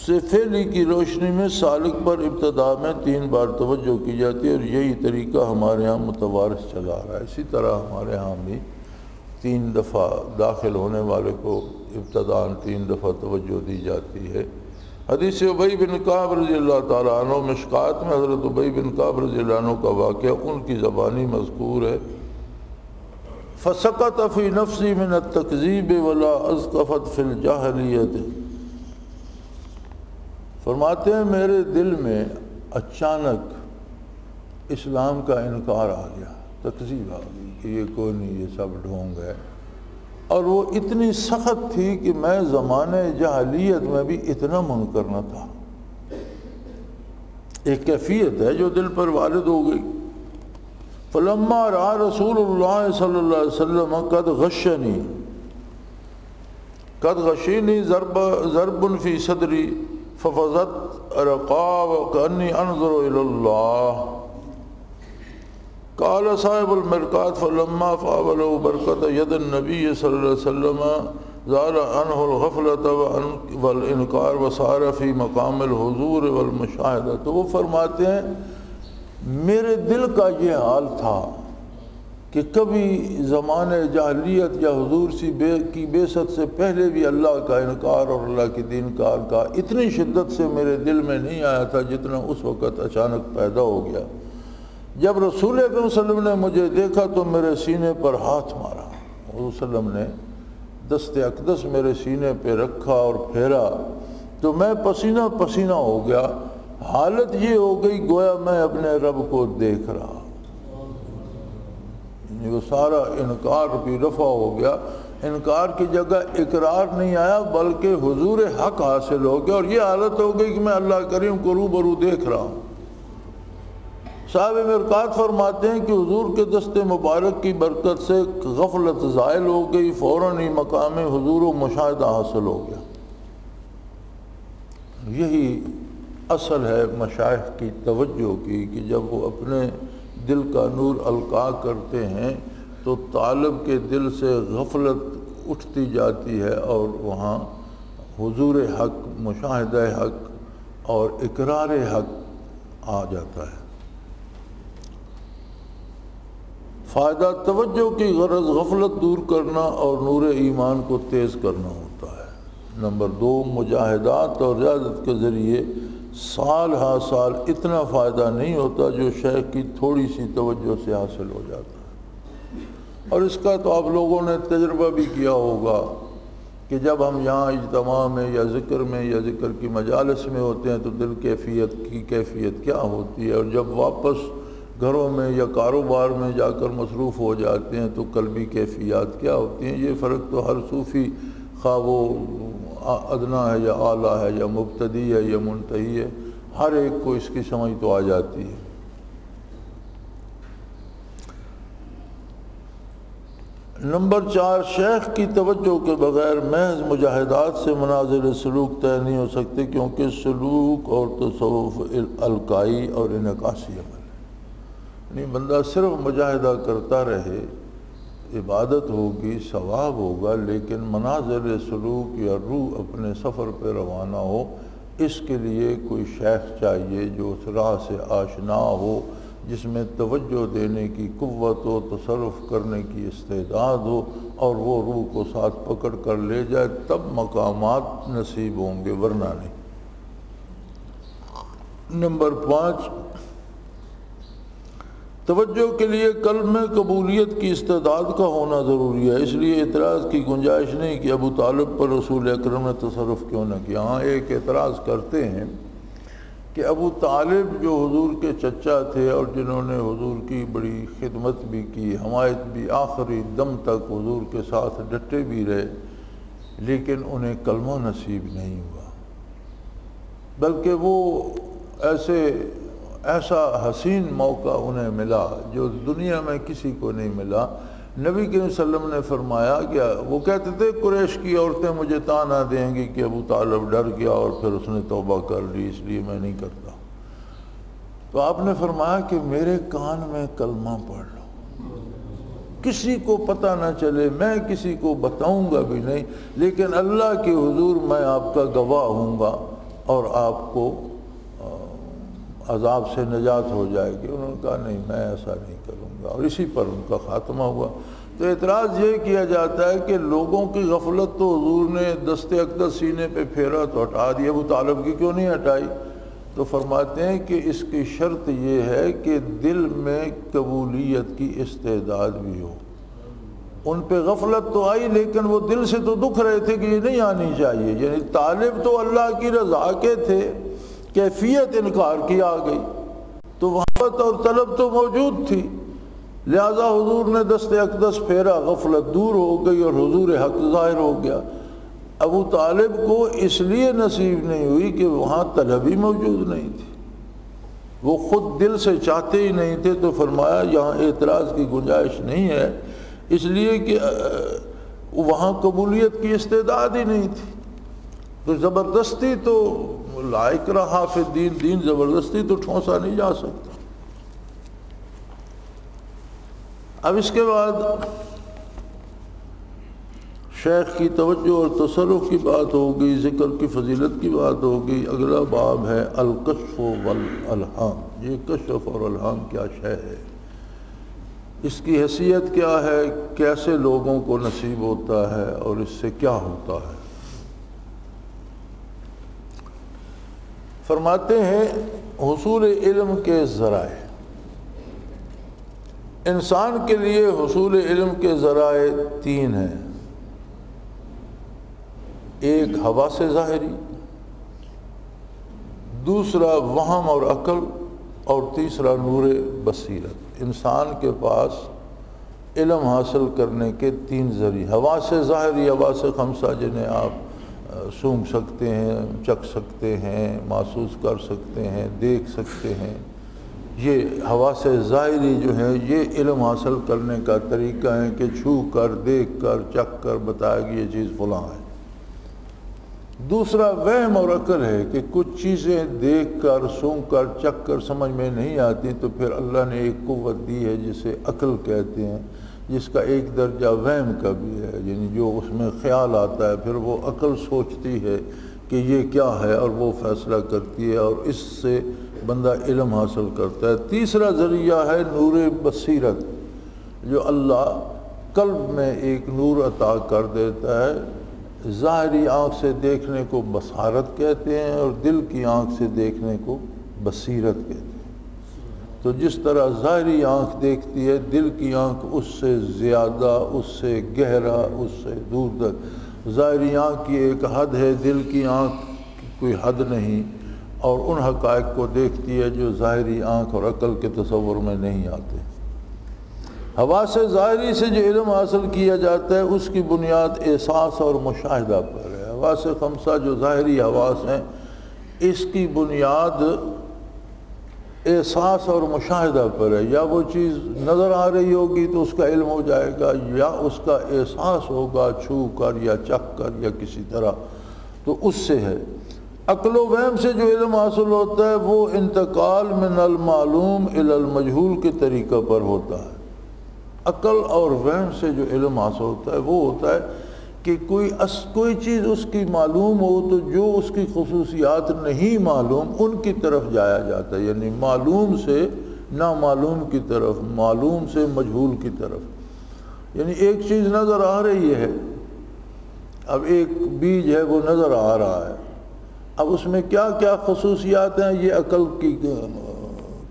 سے فعلی کی روشنی میں سالک پر ابتدا میں 3 بار توجہ کی جاتی ہے، اور یہی طریقہ ہمارے ہاں متوارث چلا رہا ہے. اسی طرح ہمارے ہاں بھی 3 دفعہ داخل ہونے والے کو ابتداً 3 دفعہ توجہ دی جاتی ہے. حدیث ابی بن کعب رضی اللہ تعالیٰ عنہ مشکات میں حضرت ابی بن کعب رضی اللہ عنہ کا واقعہ ان کی زبانی مذکور ہے. فسقط فی نفسی من التکذیب ولا ازقفت فی الجاہلیت. فرماتے ہیں میرے دل میں اچانک اسلام کا انکار آ گیا، تکذیب آ گئی کہ یہ کوئی نہیں، یہ سب ڈھونگ ہے. اور وہ اتنی سخت تھی کہ میں زمانے جاہلیت میں بھی اتنا منکر نہ تھا. ایک کیفیت ہے جو دل پر وارد ہو گئی. فلما رأى رسول اللہ صلی اللہ علیہ وسلم قد غشینی ضرب فی صدری ففزت رقاب کانی انظر الی اللہ. قال صاحب المرقات فلما فاولوا برکت ید النبی صلی اللہ علیہ وسلم زال عنہ الغفلۃ والانکار وصار فی مقام الحضور والمشاہدہ. تو وہ فرماتے ہیں میرے دل کا یہ حال تھا کہ کبھی زمانے جاہلیت یا حضور کی بعثت سے پہلے بھی اللہ کا انکار اور اللہ کی دین کا انکار اتنی شدت سے میرے دل میں نہیں آیا تھا جتنا اس وقت اچانک پیدا ہو گیا. جب رسول اکرم صلی اللہ علیہ وسلم نے مجھے دیکھا تو میرے سینے پر ہاتھ مارا. حضور صلی اللہ علیہ وسلم نے دست اقدس میرے سینے پہ رکھا اور پھیرا تو میں پسینہ پسینہ ہو گیا. حالت یہ ہو گئی گویا میں اپنے رب کو دیکھ رہا. وہ سارا انکار بھی رفع ہو گیا. انکار کی جگہ اقرار نہیں آیا بلکہ حضور حق حاصل ہو گیا، اور یہ حالت ہو گئی کہ میں اللہ کریم کو روبرو دیکھ رہا ہوں. صاحب مرقات فرماتے ہیں کہ حضور کے دست مبارک کی برکت سے غفلت زائل ہو گئی، فوراً ہی مقام حضور و مشاہدہ حاصل ہو گیا۔ یہی اصل ہے مشائخ کی توجہ کی کہ جب وہ اپنے دل کا نور القاء کرتے ہیں تو طالب کے دل سے غفلت اٹھتی جاتی ہے اور وہاں حضور حق، مشاہدہ حق اور اقرار حق آ جاتا ہے۔ فائدہ توجہ کی غرض غفلت دور کرنا اور نور ایمان کو تیز کرنا ہوتا ہے۔ نمبر 2، مجاہدات اور ریاضت کے ذریعے سال ہا سال اتنا فائدہ نہیں ہوتا جو شیخ کی تھوڑی سی توجہ سے حاصل ہو جاتا ہے۔ اور اس کا تو آپ لوگوں نے تجربہ بھی کیا ہوگا کہ جب ہم یہاں اجتماع میں یا ذکر کی مجالس میں ہوتے ہیں تو دل کی کیفیت کیا ہوتی ہے، اور جب واپس گھروں میں یا کاروبار میں جا کر مصروف ہو جاتے ہیں تو قلبی کیفیات کیا ہوتی ہیں۔ یہ فرق تو ہر صوفی، خواہ وہ ادنا ہے یا اعلیٰ ہے یا مبتدی ہے یا منتہی ہے، ہر ایک کو اس کی سمجھ تو آ جاتی ہے۔ نمبر 4، شیخ کی توجہ کے بغیر محض مجاہدات سے منازل سلوک طے نہیں ہو سکتے، کیونکہ سلوک اور تصوف القائی اور انعکاسی عمل ہے۔ یعنی بندہ صرف مجاہدہ کرتا رہے، عبادت ہوگی، ثواب ہوگا، لیکن منازل سلوک یا روح اپنے سفر پہ روانہ ہو، اس کے لیے کوئی شیخ چاہیے جو اس راہ سے آشنا ہو، جس میں توجہ دینے کی قوت ہو، تصرف کرنے کی استعداد ہو، اور وہ روح کو ساتھ پکڑ کر لے جائے، تب مقامات نصیب ہوں گے، ورنہ نہیں۔ نمبر 5، توجہ کے لیے قلب میں قبولیت کی استعداد کا ہونا ضروری ہے، اس لیے اعتراض کی گنجائش نہیں کہ ابو طالب پر رسول اکرم نے تصرف کیوں نہ کیا۔ ہاں ایک اعتراض کرتے ہیں کہ ابو طالب جو حضور کے چچا تھے اور جنہوں نے حضور کی بڑی خدمت بھی کی، حمایت بھی، آخری دم تک حضور کے ساتھ ڈٹے بھی رہے، لیکن انہیں کلمہ نصیب نہیں ہوا، بلکہ وہ ایسا حسین موقع انہیں ملا جو دنیا میں کسی کو نہیں ملا۔ نبی کریم صلی اللہ علیہ وسلم نے فرمایا کہ وہ کہتے تھے قریش کی عورتیں مجھے تانا دیں گی کہ ابو طالب ڈر گیا اور پھر اس نے توبہ کر لی، اس لیے میں نہیں کرتا۔ تو آپ نے فرمایا کہ میرے کان میں کلمہ پڑھ لو، کسی کو پتہ نہ چلے، میں کسی کو بتاؤں گا بھی نہیں، لیکن اللہ کے حضور میں آپ کا گواہ ہوں گا اور آپ کو عذاب سے نجات ہو جائے گی۔ انہوں نے کہا نہیں، میں ایسا نہیں کروں گا، اور اسی پر ان کا خاتمہ ہوا۔ تو اعتراض یہ کیا جاتا ہے کہ لوگوں کی غفلت تو حضور نے دست اقدس سینے پہ پھیرا تو ہٹا دی، ابو طالب کی کیوں نہیں ہٹائی؟ تو فرماتے ہیں کہ اس کی شرط یہ ہے کہ دل میں قبولیت کی استعداد بھی ہو۔ ان پہ غفلت تو آئی، لیکن وہ دل سے تو دکھ رہے تھے کہ یہ نہیں آنی چاہیے، یعنی طالب تو اللہ کی رضا کے تھے، کیفیت انکار کی آ گئی، تو محبت اور طلب تو موجود تھی، لہذا حضور نے دست اقدس پھیرا، غفلت دور ہو گئی اور حضور حق ظاہر ہو گیا۔ ابو طالب کو اس لیے نصیب نہیں ہوئی کہ وہاں طلب ہی موجود نہیں تھی، وہ خود دل سے چاہتے ہی نہیں تھے۔ تو فرمایا یہاں اعتراض کی گنجائش نہیں ہے، اس لیے کہ وہاں قبولیت کی استعداد ہی نہیں تھی۔ تو زبردستی تو لائق رہا فی الدین، دین زبردستی تو ٹھونسا نہیں جا سکتا۔ اب اس کے بعد شیخ کی توجہ اور تصرف کی بات ہو گئی، ذکر کی فضیلت کی بات ہو گئی۔ اگلا باب ہے الکشف والالہام۔ یہ کشف اور الہام کیا شے ہے، اس کی حیثیت کیا ہے، کیسے لوگوں کو نصیب ہوتا ہے اور اس سے کیا ہوتا ہے۔ فرماتے ہیں حصول علم کے ذرائع، انسان کے لیے حصول علم کے ذرائع 3 ہیں، ایک حواس ظاہری، دوسرا وہم اور عقل، اور تیسرا نور بصیرت۔ انسان کے پاس علم حاصل کرنے کے 3 ذریعے، حواس ظاہری، حواس 5 جنہیں آپ سونگھ سکتے ہیں، چکھ سکتے ہیں، محسوس کر سکتے ہیں، دیکھ سکتے ہیں، یہ حواس ظاہری جو ہیں یہ علم حاصل کرنے کا طریقہ ہے کہ چھو کر دیکھ کر چکھ کر بتایا کہ یہ چیز فلاں ہے۔ دوسرا وہم اور عقل ہے کہ کچھ چیزیں دیکھ کر سونگ کر چکھ کر سمجھ میں نہیں آتی تو پھر اللہ نے ایک قوت دی ہے جسے عقل کہتے ہیں، جس کا ایک درجہ وہم کا بھی ہے، یعنی جو اس میں خیال آتا ہے پھر وہ عقل سوچتی ہے کہ یہ کیا ہے اور وہ فیصلہ کرتی ہے اور اس سے بندہ علم حاصل کرتا ہے۔ تیسرا ذریعہ ہے نور بصیرت، جو اللہ قلب میں ایک نور عطا کر دیتا ہے۔ ظاہری آنکھ سے دیکھنے کو بصارت کہتے ہیں اور دل کی آنکھ سے دیکھنے کو بصیرت کہتے ہیں۔ تو جس طرح ظاہری آنکھ دیکھتی ہے، دل کی آنکھ اس سے زیادہ، اس سے گہرا، اس سے دور تک۔ ظاہری آنکھ کی ایک حد ہے، دل کی آنکھ کی کوئی حد نہیں، اور ان حقائق کو دیکھتی ہے جو ظاہری آنکھ اور عقل کے تصور میں نہیں آتے۔ حواس ظاہری سے جو علم حاصل کیا جاتا ہے اس کی بنیاد احساس اور مشاہدہ پر ہے۔ حواس خمسہ جو ظاہری حواس ہیں اس کی بنیاد احساس اور مشاہدہ پر ہے، یا وہ چیز نظر آ رہی ہوگی تو اس کا علم ہو جائے گا، یا اس کا احساس ہوگا چھو کر یا چکھ کر یا کسی طرح، تو اس سے ہے۔ عقل و وہم سے جو علم حاصل ہوتا ہے وہ انتقال من المعلوم الی المجہول کے طریقہ پر ہوتا ہے۔ عقل اور وہم سے جو علم حاصل ہوتا ہے وہ ہوتا ہے کہ کوئی چیز اس کی معلوم ہو تو جو اس کی خصوصیات نہیں معلوم ان کی طرف جایا جاتا ہے، یعنی معلوم سے نامعلوم کی طرف، معلوم سے مجہول کی طرف۔ یعنی ایک چیز نظر آ رہی ہے، اب ایک بیج ہے وہ نظر آ رہا ہے، اب اس میں کیا کیا خصوصیات ہیں یہ عقل کی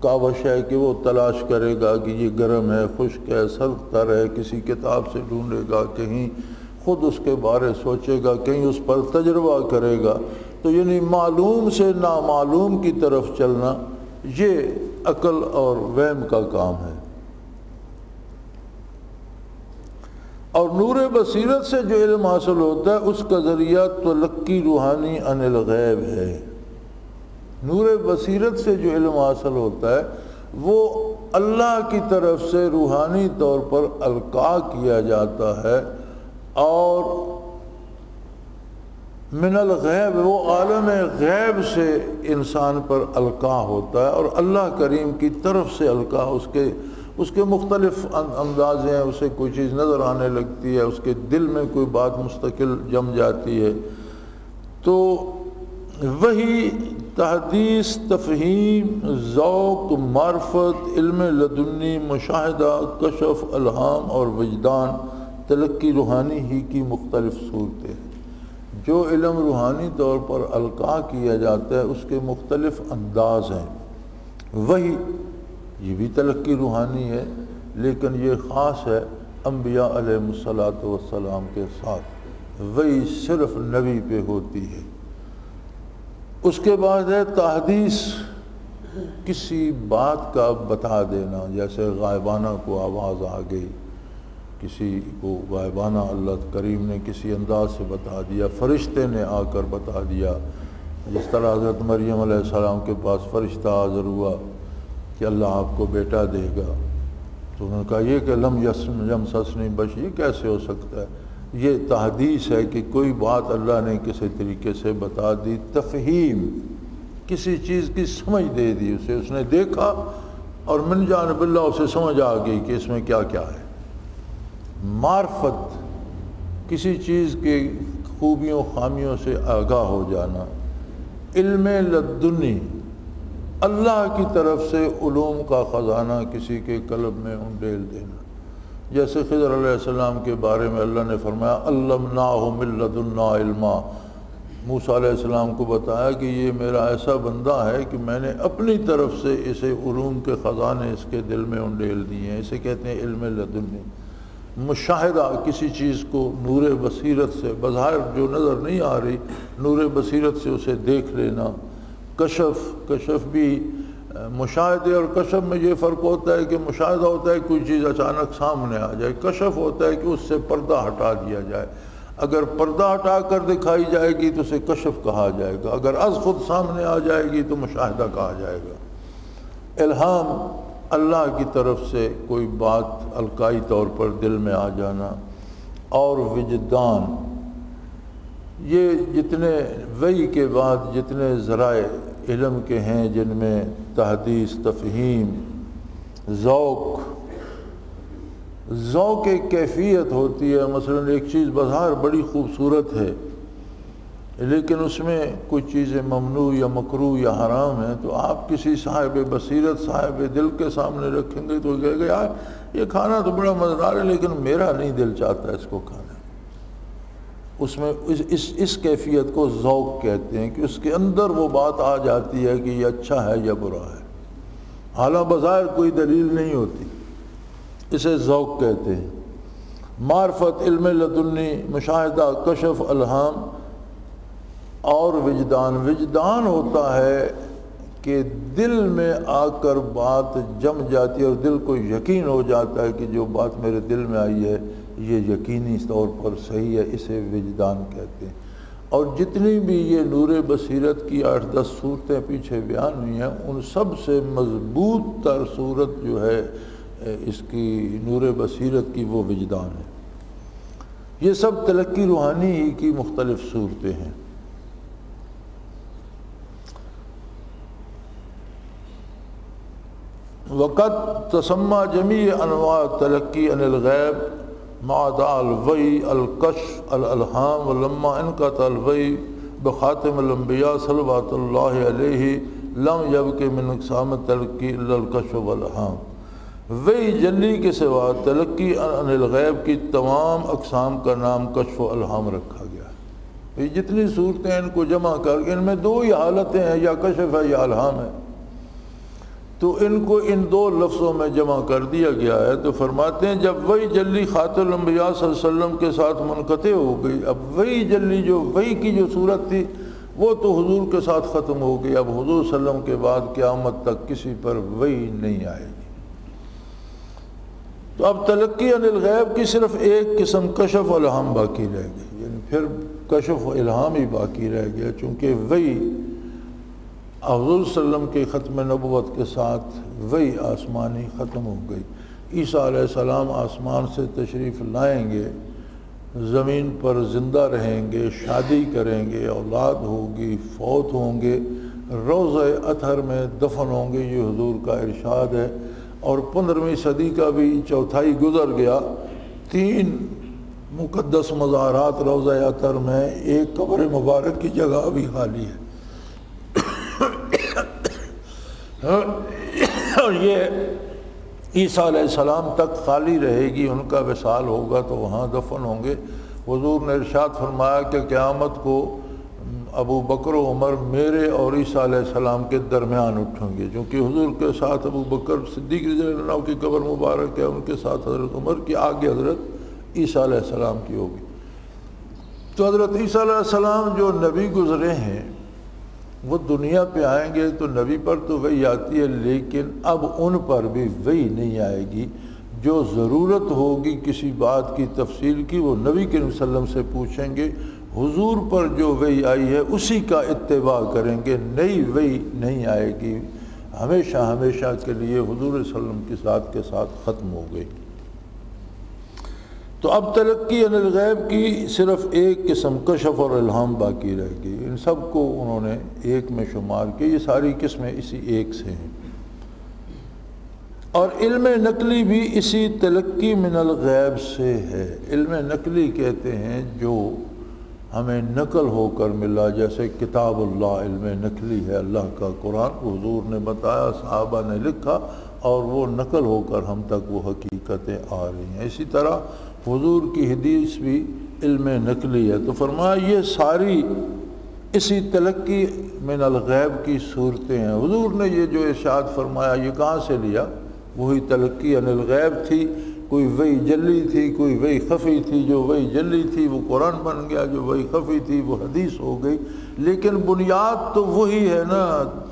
کاوش ہے کہ وہ تلاش کرے گا کہ یہ گرم ہے، خشک ہے، سرد تر ہے، کسی کتاب سے ڈھونڈے گا، کہیں خود اس کے بارے سوچے گا، کہیں اس پر تجربہ کرے گا۔ تو یعنی معلوم سے نامعلوم کی طرف چلنا یہ عقل اور وہم کا کام ہے۔ اور نور بصیرت سے جو علم حاصل ہوتا ہے اس کا ذریعہ تلقی روحانی عن الغیب ہے۔ نور بصیرت سے جو علم حاصل ہوتا ہے وہ اللہ کی طرف سے روحانی طور پر القاء کیا جاتا ہے، اور من الغیب وہ عالم غیب سے انسان پر القاء ہوتا ہے، اور اللہ کریم کی طرف سے القاء اس کے مختلف انداز ہیں۔ اسے کوئی چیز نظر آنے لگتی ہے، اس کے دل میں کوئی بات مستقل جم جاتی ہے، تو وہی تحدیث، تفہیم، ذوق، معرفت، علم لدنی، مشاہدہ، کشف، الہام اور وجدان، تلقی روحانی ہی کی مختلف صورتیں ہیں۔ جو علم روحانی طور پر القاء کیا جاتا ہے اس کے مختلف انداز ہیں۔ وہی یہ بھی تلقی روحانی ہے، لیکن یہ خاص ہے انبیاء علیہ الصلاۃ والسلام کے ساتھ، وہی صرف نبی پہ ہوتی ہے۔ اس کے بعد ہے تحدیث، کسی بات کا بتا دینا، جیسے غائبانہ کو آواز آ گئی، کسی کو غائبانہ اللہ کریم نے کسی انداز سے بتا دیا، فرشتے نے آ کر بتا دیا، جس طرح حضرت مریم علیہ السلام کے پاس فرشتہ حاضر ہوا کہ اللہ آپ کو بیٹا دے گا، تو انہوں نے کہا یہ کہ لم یمسسنی بشر، یہ کیسے ہو سکتا ہے؟ یہ تحدیث ہے کہ کوئی بات اللہ نے کسی طریقے سے بتا دی، تفہیم، کسی چیز کی سمجھ دے دی اسے، اس نے دیکھا اور من جانب اللہ اسے سمجھ آ گئی کہ اس میں کیا کیا ہے۔ معرفت، کسی چیز کے خوبیوں خامیوں سے آگاہ ہو جانا۔ علم لدنی، اللہ کی طرف سے علوم کا خزانہ کسی کے قلب میں انڈیل دینا، جیسے خضر علیہ السلام کے بارے میں اللہ نے فرمایا علمناہ من لدنا علما، موسیٰ علیہ السلام کو بتایا کہ یہ میرا ایسا بندہ ہے کہ میں نے اپنی طرف سے اسے علوم کے خزانے اس کے دل میں انڈیل دیے ہیں، اسے کہتے ہیں علم لدنی۔ مشاہدہ، کسی چیز کو نور بصیرت سے، بظاہر جو نظر نہیں آ رہی نور بصیرت سے اسے دیکھ لینا۔ کشف بھی، مشاہدے اور کشف میں یہ فرق ہوتا ہے کہ مشاہدہ ہوتا ہے کوئی چیز اچانک سامنے آ جائے، کشف ہوتا ہے کہ اس سے پردہ ہٹا دیا جائے۔ اگر پردہ ہٹا کر دکھائی جائے گی تو اسے کشف کہا جائے گا، اگر از خود سامنے آ جائے گی تو مشاہدہ کہا جائے گا۔ الہام اللہ کی طرف سے کوئی بات القائی طور پر دل میں آ جانا، اور وجدان، یہ جتنے وحی کے بعد جتنے ذرائع علم کے ہیں جن میں تحدیث، تفہیم، ذوق ایک کیفیت ہوتی ہے۔ مثلا ایک چیز بظاہر بڑی خوبصورت ہے لیکن اس میں کچھ چیزیں ممنوع یا مکروہ یا حرام ہیں، تو آپ کسی صاحب بصیرت، صاحب دل کے سامنے رکھیں گے تو کہے گا یار یہ کھانا تو بڑا مزیدار ہے لیکن میرا نہیں دل چاہتا اس کو کھانا۔ اس میں اس کیفیت کو ذوق کہتے ہیں کہ اس کے اندر وہ بات آ جاتی ہے کہ یہ اچھا ہے یا برا ہے، حالانکہ بظاہر کوئی دلیل نہیں ہوتی، اسے ذوق کہتے ہیں۔ معرفت، علم لدنی، مشاہدہ، کشف، الہام اور وجدان ہوتا ہے کہ دل میں آ کر بات جم جاتی ہے اور دل کو یقین ہو جاتا ہے کہ جو بات میرے دل میں آئی ہے یہ یقینی طور پر صحیح ہے، اسے وجدان کہتے ہیں۔ اور جتنی بھی یہ نور بصیرت کی 8-10 صورتیں پیچھے بیان ہوئی ہیں، ان سب سے مضبوط تر صورت جو ہے اس کی نور بصیرت کی وہ وجدان ہے۔ یہ سب تلقی روحانی ہی کی مختلف صورتیں ہیں۔ وقت تسمى جميع انواع التلقي عن الغيب مع الوحي الكشف الالهام، ولما انقطع الوحي بخاتم الانبياء صلوات الله عليه لم يبق من اقسام التلقي الا الكشف والالهام۔ وحی جلی کے سوا تلقی عن الغیب کی تمام اقسام کا نام کشف و الہام رکھا گیا ہے۔ یہ جتنی صورتیں ان کو جمع کر کے ان میں دو ہی حالتیں ہیں، یا کشف ہے یا الہام ہے، تو ان کو ان دو لفظوں میں جمع کر دیا گیا ہے۔ تو فرماتے ہیں جب وہی جلی خاتم الانبیاء صلی اللہ علیہ وسلم کے ساتھ منقطع ہو گئی، اب وہی جلی جو وہی کی جو صورت تھی وہ تو حضور کے ساتھ ختم ہو گئی، اب حضور صلی اللہ علیہ وسلم کے بعد قیامت تک کسی پر وہی نہیں آئے گی۔ تو اب تلقی عن الغیب کی صرف ایک قسم کشف و الہام باقی رہ گئی، یعنی پھر کشف و الہام ہی باقی رہ گیا، چونکہ وہی حضور صلی اللہ علیہ وسلم کے ختم نبوت کے ساتھ وہی آسمانی ختم ہو گئی۔ عیسیٰ علیہ السلام آسمان سے تشریف لائیں گے، زمین پر زندہ رہیں گے، شادی کریں گے، اولاد ہوگی، فوت ہوں گے، روضہ اطہر میں دفن ہوں گے، یہ حضور کا ارشاد ہے۔ اور 15ویں صدی کا بھی چوتھائی گزر گیا، 3 مقدس مزارات روضہ اطہر میں، ایک قبر مبارک کی جگہ ابھی خالی ہے، اور یہ عیسیٰ علیہ السلام تک خالی رہے گی، ان کا وصال ہوگا تو وہاں دفن ہوں گے۔ حضور نے ارشاد فرمایا کہ قیامت کو ابو بکر و عمر میرے اور عیسیٰ علیہ السلام کے درمیان اٹھیں گے، چونکہ حضور کے ساتھ ابو بکر صدیق رضی اللہ عنہ کی قبر مبارک ہے، ان کے ساتھ حضرت عمر کی، آگے حضرت عیسیٰ علیہ السلام کی ہوگی۔ تو حضرت عیسیٰ علیہ السلام جو نبی گزرے ہیں وہ دنیا پہ آئیں گے تو نبی پر تو وحی آتی ہے، لیکن اب ان پر بھی وحی نہیں آئے گی۔ جو ضرورت ہوگی کسی بات کی تفصیل کی وہ نبی کریم صلی اللہ علیہ وسلم سے پوچھیں گے، حضور پر جو وحی آئی ہے اسی کا اتباع کریں گے، نئی وحی نہیں آئے گی، ہمیشہ ہمیشہ کے لیے حضور صلی اللہ علیہ وسلم کے ساتھ ختم ہو گئی۔ تو اب تلقی عن الغیب کی صرف ایک قسم کشف اور الہام باقی رہ گئی، ان سب کو انہوں نے ایک میں شمار کیا، یہ ساری قسمیں اسی ایک سے ہیں۔ اور علم نقلی بھی اسی تلقی من الغیب سے ہے۔ علم نقلی کہتے ہیں جو ہمیں نقل ہو کر ملا، جیسے کتاب اللہ علم نقلی ہے، اللہ کا قرآن حضور نے بتایا، صحابہ نے لکھا، اور وہ نقل ہو کر ہم تک وہ حقیقتیں آ رہی ہیں۔ اسی طرح حضور کی حدیث بھی علم نقلی ہے۔ تو فرمایا یہ ساری اسی تلقی من الغیب کی صورتیں ہیں۔ حضور نے یہ جو ارشاد فرمایا یہ کہاں سے لیا؟ وہی تلقی عن الغیب تھی، کوئی وحی جلی تھی، کوئی وحی خفی تھی، جو وحی جلی تھی وہ قرآن بن گیا، جو وحی خفی تھی وہ حدیث ہو گئی، لیکن بنیاد تو وہی ہے نا،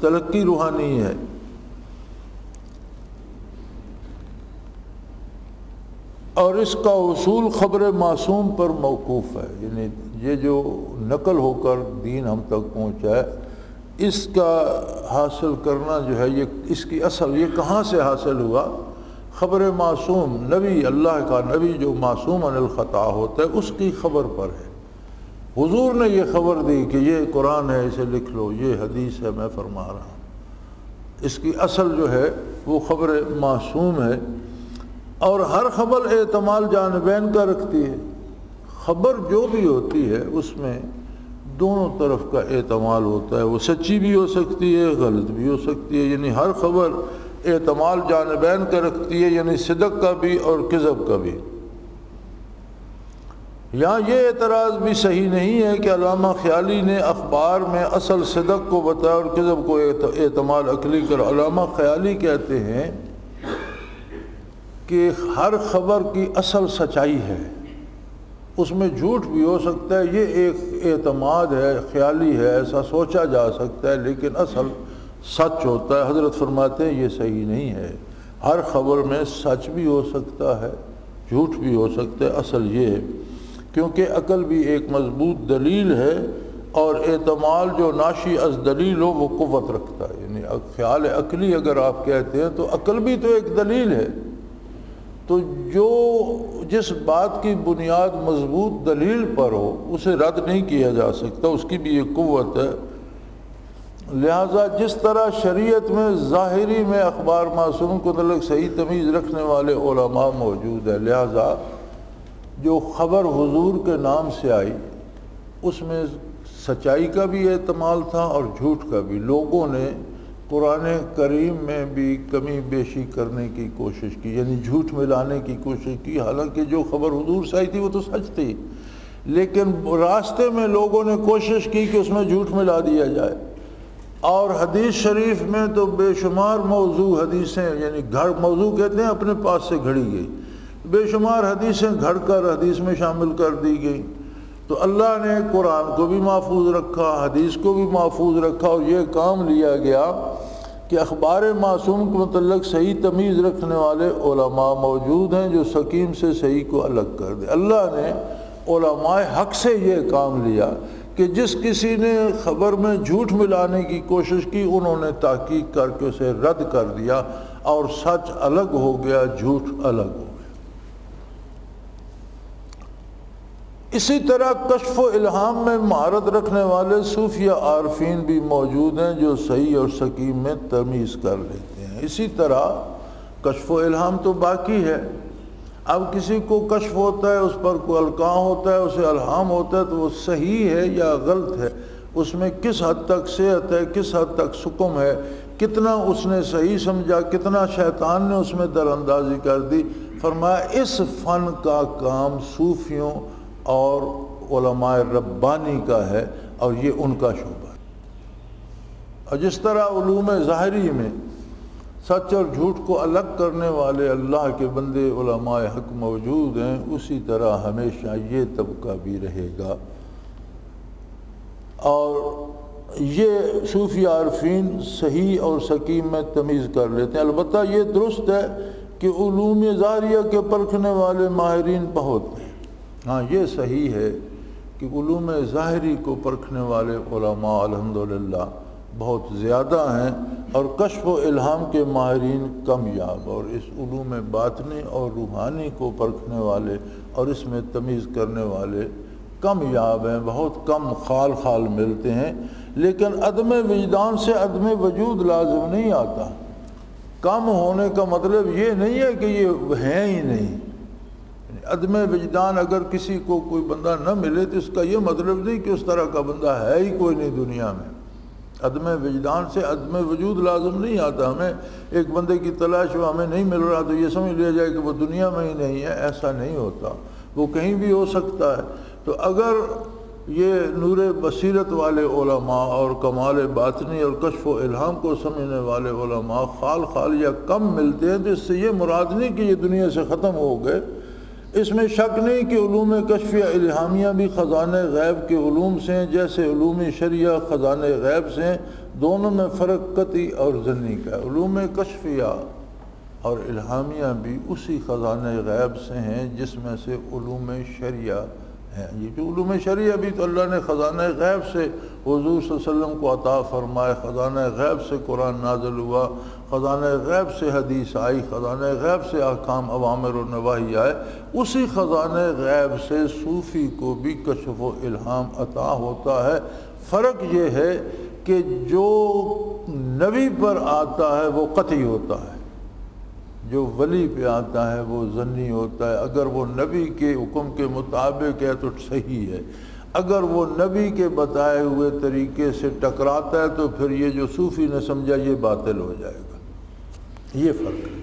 تلقی روحانی ہے۔ اور اس کا اصول خبر معصوم پر موقوف ہے، یعنی یہ جو نقل ہو کر دین ہم تک پہنچا ہے اس کا حاصل کرنا جو ہے یہ اس کی اصل یہ کہاں سے حاصل ہوا؟ خبر معصوم نبی، اللہ کا نبی جو معصوم عن الخطا ہوتا ہے اس کی خبر پر ہے۔ حضور نے یہ خبر دی کہ یہ قرآن ہے اسے لکھ لو، یہ حدیث ہے میں فرما رہا ہوں۔ اس کی اصل جو ہے وہ خبر معصوم ہے، اور ہر خبر احتمال جانبین کا رکھتی ہے۔ خبر جو بھی ہوتی ہے اس میں دونوں طرف کا احتمال ہوتا ہے، وہ سچی بھی ہو سکتی ہے، غلط بھی ہو سکتی ہے، یعنی ہر خبر احتمال جانبین کا رکھتی ہے، یعنی صدق کا بھی اور کذب کا بھی۔ یہاں یہ اعتراض بھی صحیح نہیں ہے کہ علامہ خیالی نے اخبار میں اصل صدق کو بتایا اور کذب کو احتمال عقلی کر۔ علامہ خیالی کہتے ہیں کہ ہر خبر کی اصل سچائی ہے، اس میں جھوٹ بھی ہو سکتا ہے، یہ ایک اعتماد ہے، خیالی ہے، ایسا سوچا جا سکتا ہے، لیکن اصل سچ ہوتا ہے۔ حضرت فرماتے ہیں یہ صحیح نہیں ہے، ہر خبر میں سچ بھی ہو سکتا ہے، جھوٹ بھی ہو سکتا ہے، اصل یہ ہے کیونکہ عقل بھی ایک مضبوط دلیل ہے، اور اعتماد جو ناشی از دلیل ہو وہ قوت رکھتا ہے، یعنی خیال عقلی اگر آپ کہتے ہیں تو عقل بھی تو ایک دلیل ہے، تو جو جس بات کی بنیاد مضبوط دلیل پر ہو اسے رد نہیں کیا جا سکتا، اس کی بھی ایک قوت ہے۔ لہٰذا جس طرح شریعت میں ظاہری میں اخبار معصوم کو متعلق صحیح تمیز رکھنے والے علماء موجود ہیں، لہٰذا جو خبر حضور کے نام سے آئی اس میں سچائی کا بھی احتمال تھا اور جھوٹ کا بھی۔ لوگوں نے قرآن کریم میں بھی کمی بیشی کرنے کی کوشش کی، یعنی جھوٹ ملانے کی کوشش کی، حالانکہ جو خبر حضور سے آئی تھی وہ تو سچ تھی، لیکن راستے میں لوگوں نے کوشش کی کہ اس میں جھوٹ ملا دیا جائے۔ اور حدیث شریف میں تو بے شمار موضوع حدیثیں، یعنی موضوع کہتے ہیں اپنے پاس سے گھڑی گئی، بے شمار حدیثیں گھڑ کر حدیث میں شامل کر دی گئی۔ تو اللہ نے قرآن کو بھی محفوظ رکھا، حدیث کو بھی محفوظ رکھا، اور یہ کام لیا گیا کہ اخبار معصوم کے متعلق صحیح تمیز رکھنے والے علماء موجود ہیں جو سقیم سے صحیح کو الگ کر دے۔ اللہ نے علماء حق سے یہ کام لیا کہ جس کسی نے خبر میں جھوٹ ملانے کی کوشش کی انہوں نے تحقیق کر کے اسے رد کر دیا، اور سچ الگ ہو گیا، جھوٹ الگ ہو گیا۔ اسی طرح کشف و الہام میں مہارت رکھنے والے صوفیہ عارفین بھی موجود ہیں جو صحیح اور سقیم میں تمیز کر لیتے ہیں۔ اسی طرح کشف و الہام تو باقی ہے، اب کسی کو کشف ہوتا ہے، اس پر کوئی القاء ہوتا ہے، اسے الہام ہوتا ہے، تو وہ صحیح ہے یا غلط ہے، اس میں کس حد تک صحت ہے، کس حد تک سقم ہے، کتنا اس نے صحیح سمجھا، کتنا شیطان نے اس میں در اندازی کر دی۔ فرمایا اس فن کا کام صوفیوں اور علماء ربانی کا ہے، اور یہ ان کا شعبہ ہے۔ اور جس طرح علوم ظاہری میں سچ اور جھوٹ کو الگ کرنے والے اللہ کے بندے علماء حق موجود ہیں، اسی طرح ہمیشہ یہ طبقہ بھی رہے گا۔ اور یہ صوفی عارفین صحیح اور سقیم میں تمیز کر لیتے ہیں۔ البتہ یہ درست ہے کہ علوم ظاہریہ کے پرکھنے والے ماہرین بہت ہیں، ہاں یہ صحیح ہے کہ علوم ظاہری کو پرکھنے والے علماء الحمدللہ بہت زیادہ ہیں، اور کشف و الہام کے ماہرین کم یاب، اور اس علوم باطنی اور روحانی کو پرکھنے والے اور اس میں تمیز کرنے والے کم یاب ہیں، بہت کم خال خال ملتے ہیں۔ لیکن عدم وجدان سے عدم وجود لازم نہیں آتا۔ کم ہونے کا مطلب یہ نہیں ہے کہ یہ ہیں ہی نہیں۔ عدم وجدان اگر کسی کو کوئی بندہ نہ ملے تو اس کا یہ مطلب نہیں کہ اس طرح کا بندہ ہے ہی کوئی نہیں دنیا میں۔ عدم وجدان سے عدم وجود لازم نہیں آتا۔ ہمیں ایک بندے کی تلاش ہو، ہمیں نہیں مل رہا تو یہ سمجھ لیا جائے کہ وہ دنیا میں ہی نہیں ہے، ایسا نہیں ہوتا، وہ کہیں بھی ہو سکتا ہے۔ تو اگر یہ نور بصیرت والے علماء اور کمال باطنی اور کشف و الہام کو سمجھنے والے علماء خال خال یا کم ملتے ہیں تو اس سے یہ مراد نہیں کہ یہ دنیا سے ختم ہو گئے۔ اس میں شک نہیں کہ علوم کشفیہ الہامیہ بھی خزانہ غیب کے علوم سے ہیں، جیسے علوم شریعہ خزانہ غیب سے ہیں، دونوں میں فرق قطعی اور ظنی کا ہے۔ علوم کشفیہ اور الہامیہ بھی اسی خزانہ غیب سے ہیں جس میں سے علوم شریعہ ہیں۔ یہ جو علوم شرعیہ بھی تو اللہ نے خزانہ غیب سے حضور صلی اللہ علیہ وسلم کو عطا فرمائے، خزانہ غیب سے قرآن نازل ہوا، خزانہ غیب سے حدیث آئی، خزانہ غیب سے احکام اوامر و نواہی آئے، اسی خزانہ غیب سے صوفی کو بھی کشف و الہام عطا ہوتا ہے۔ فرق یہ ہے کہ جو نبی پر آتا ہے وہ قطعی ہوتا ہے، جو ولی پہ آتا ہے وہ ظنی ہوتا ہے۔ اگر وہ نبی کے حکم کے مطابق ہے تو صحیح ہے، اگر وہ نبی کے بتائے ہوئے طریقے سے ٹکراتا ہے تو پھر یہ جو صوفی نے سمجھا یہ باطل ہو جائے گا۔ یہ فرق ہے،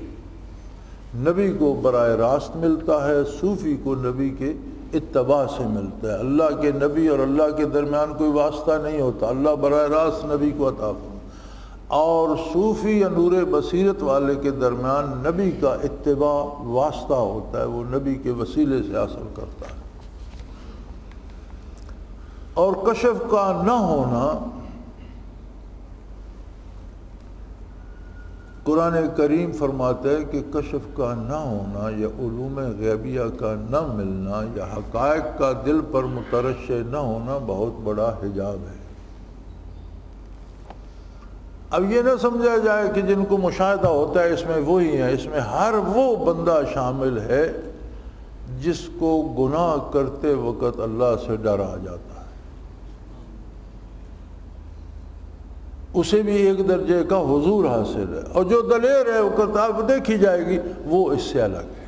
نبی کو براہ راست ملتا ہے، صوفی کو نبی کے اتباع سے ملتا ہے۔ اللہ کے نبی اور اللہ کے درمیان کوئی واسطہ نہیں ہوتا، اللہ براہ راست نبی کو عطا فرماتا ہے، اور صوفی یا نور بصیرت والے کے درمیان نبی کا اتباع واسطہ ہوتا ہے، وہ نبی کے وسیلے سے حاصل کرتا ہے۔ اور کشف کا نہ ہونا، قرآن کریم فرماتا ہے کہ کشف کا نہ ہونا یا علوم غیبیہ کا نہ ملنا یا حقائق کا دل پر مترشح نہ ہونا بہت بڑا حجاب ہے۔ اب یہ نہ سمجھا جائے کہ جن کو مشاہدہ ہوتا ہے اس میں وہی ہیں، اس میں ہر وہ بندہ شامل ہے جس کو گناہ کرتے وقت اللہ سے ڈر آ جاتا ہے، اسے بھی ایک درجے کا حضور حاصل ہے، اور جو دلیر ہے وہ کرتاب دیکھی جائے گی وہ اس سے الگ ہے۔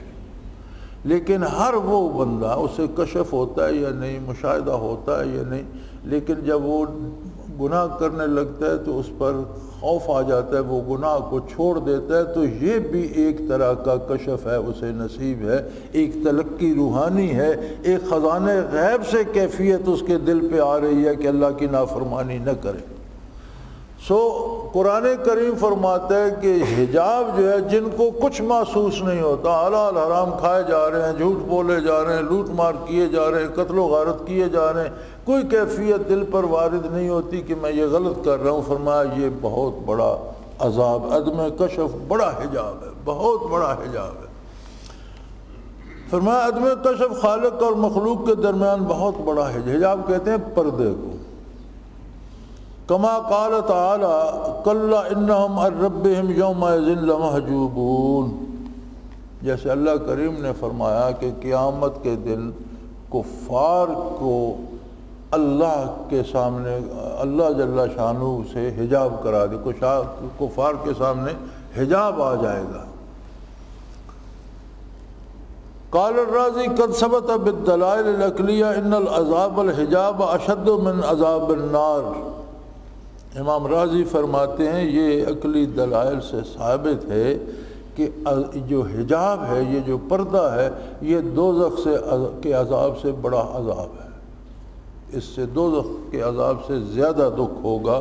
لیکن ہر وہ بندہ، اسے کشف ہوتا ہے یا نہیں، مشاہدہ ہوتا ہے یا نہیں، لیکن جب وہ گناہ کرنے لگتا ہے تو اس پر خوف آ جاتا ہے، وہ گناہ کو چھوڑ دیتا ہے، تو یہ بھی ایک طرح کا کشف ہے، اسے نصیب ہے، ایک تلقی روحانی ہے، ایک خزانہ غیب سے کیفیت اس کے دل پہ آ رہی ہے کہ اللہ کی نافرمانی نہ کرے۔ قرآن کریم فرماتا ہے کہ حجاب جو ہے، جن کو کچھ محسوس نہیں ہوتا، حلال حرام کھائے جا رہے ہیں، جھوٹ بولے جا رہے ہیں، لوٹ مار کیے جا رہے ہیں، قتل و غارت کیے جا رہے ہیں، کوئی کیفیت دل پر وارد نہیں ہوتی کہ میں یہ غلط کر رہا ہوں، فرمایا یہ بہت بڑا عذاب، عدم کشف بڑا حجاب ہے، بہت بڑا حجاب ہے۔ فرمایا عدم کشف خالق اور مخلوق کے درمیان بہت بڑا حجاب کہتے ہیں پردے کو۔ کما قال تعالی کلا انہم عن ربہم یومئذ لمحجوبون، جیسے اللہ کریم نے فرمایا کہ قیامت کے دن کفار کو اللہ کے سامنے اللہ جل شانہ سے حجاب کرا دے، کفار کے سامنے حجاب آ جائے گا۔ قال الرازی قد ثبت بالدلائل العقلیہ ان العذاب الحجاب اشد من عذاب النار، امام رازی فرماتے ہیں یہ عقلی دلائل سے ثابت ہے کہ جو حجاب ہے، یہ جو پردہ ہے، یہ دوزخ کے عذاب سے بڑا عذاب ہے، اس سے دوزخ کے عذاب سے زیادہ دکھ ہوگا۔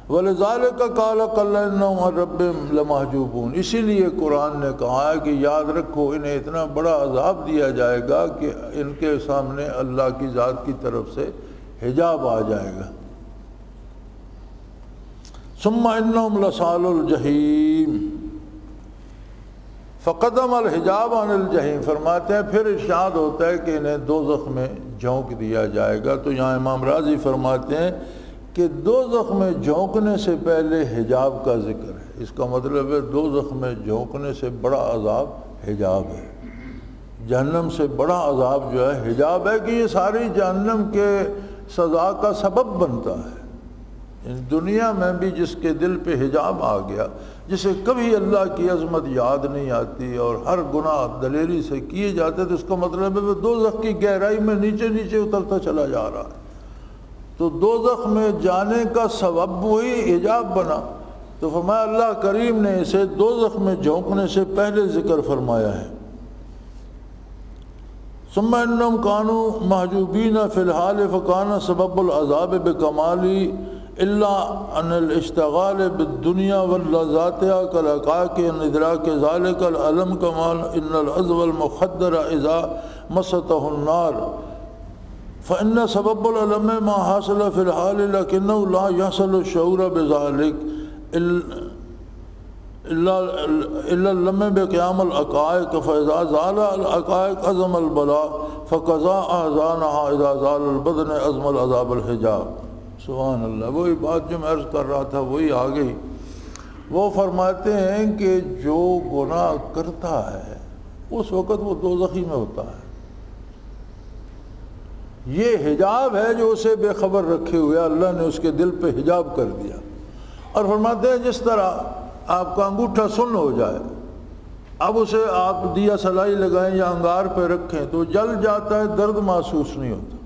وَلِذَلِكَ قَالَ قَلَّ إِنَّهُمْ عَنْ رَبِّهِمْ لَمَحْجُوبُونَ، اسی لیے قرآن نے کہا ہے کہ یاد رکھو انہیں اتنا بڑا عذاب دیا جائے گا کہ ان کے سامنے اللہ کی ذات کی طرف سے حجاب آ جائے گا۔ ثم انہم لصال الجحیم فقدم الحجاب عن الجحیم، فرماتے ہیں پھر ارشاد ہوتا ہے کہ انہیں دوزخ میں جھونک دیا جائے گا۔ تو یہاں امام رازی فرماتے ہیں کہ دوزخ میں جھونکنے سے پہلے حجاب کا ذکر ہے، اس کا مطلب ہے دوزخ میں جھونکنے سے بڑا عذاب حجاب ہے، جہنم سے بڑا عذاب جو ہے حجاب ہے، کہ یہ ساری جہنم کے سزا کا سبب بنتا ہے۔ دنیا میں بھی جس کے دل پہ حجاب آ گیا، جسے کبھی اللہ کی عظمت یاد نہیں آتی اور ہر گناہ دلیری سے کیے جاتے، تو اس کا مطلب ہے وہ دوزخ کی گہرائی میں نیچے نیچے اترتا چلا جا رہا ہے، تو دوزخ میں جانے کا سبب وہی حجاب بنا۔ تو فرمایا اللہ کریم نے اسے دوزخ میں جھونکنے سے پہلے ذکر فرمایا ہے۔ ثم انہم کانوا محجوبین فی الحال فکان سبب العذاب بکمالی الا ان الاشتغال بالدنیا واللذاتها كالعقاق ان ادراك ذلك العلم كمال ان العذب المخدر اذا مسته النار فان سبب العلم ما حاصل في الحال لكنه لا يحصل الشعور بذلك الا لمح بقیام العقائق فاذا زال العقائق عظم البلاء فقضا احزانها اذا زال البدن عظم العذاب الحجاب. سبحان اللہ. وہی بات جو میں عرض کر رہا تھا وہی آ گئی. وہ فرماتے ہیں کہ جو گناہ کرتا ہے اس وقت وہ دوزخی میں ہوتا ہے. یہ حجاب ہے جو اسے بے خبر رکھے ہوئے اللہ نے اس کے دل پہ حجاب کر دیا. اور فرماتے ہیں جس طرح آپ کا انگوٹھا سن ہو جائے، اب اسے آپ دیا سلائی لگائیں یا انگار پہ رکھیں تو جل جاتا ہے، درد محسوس نہیں ہوتا.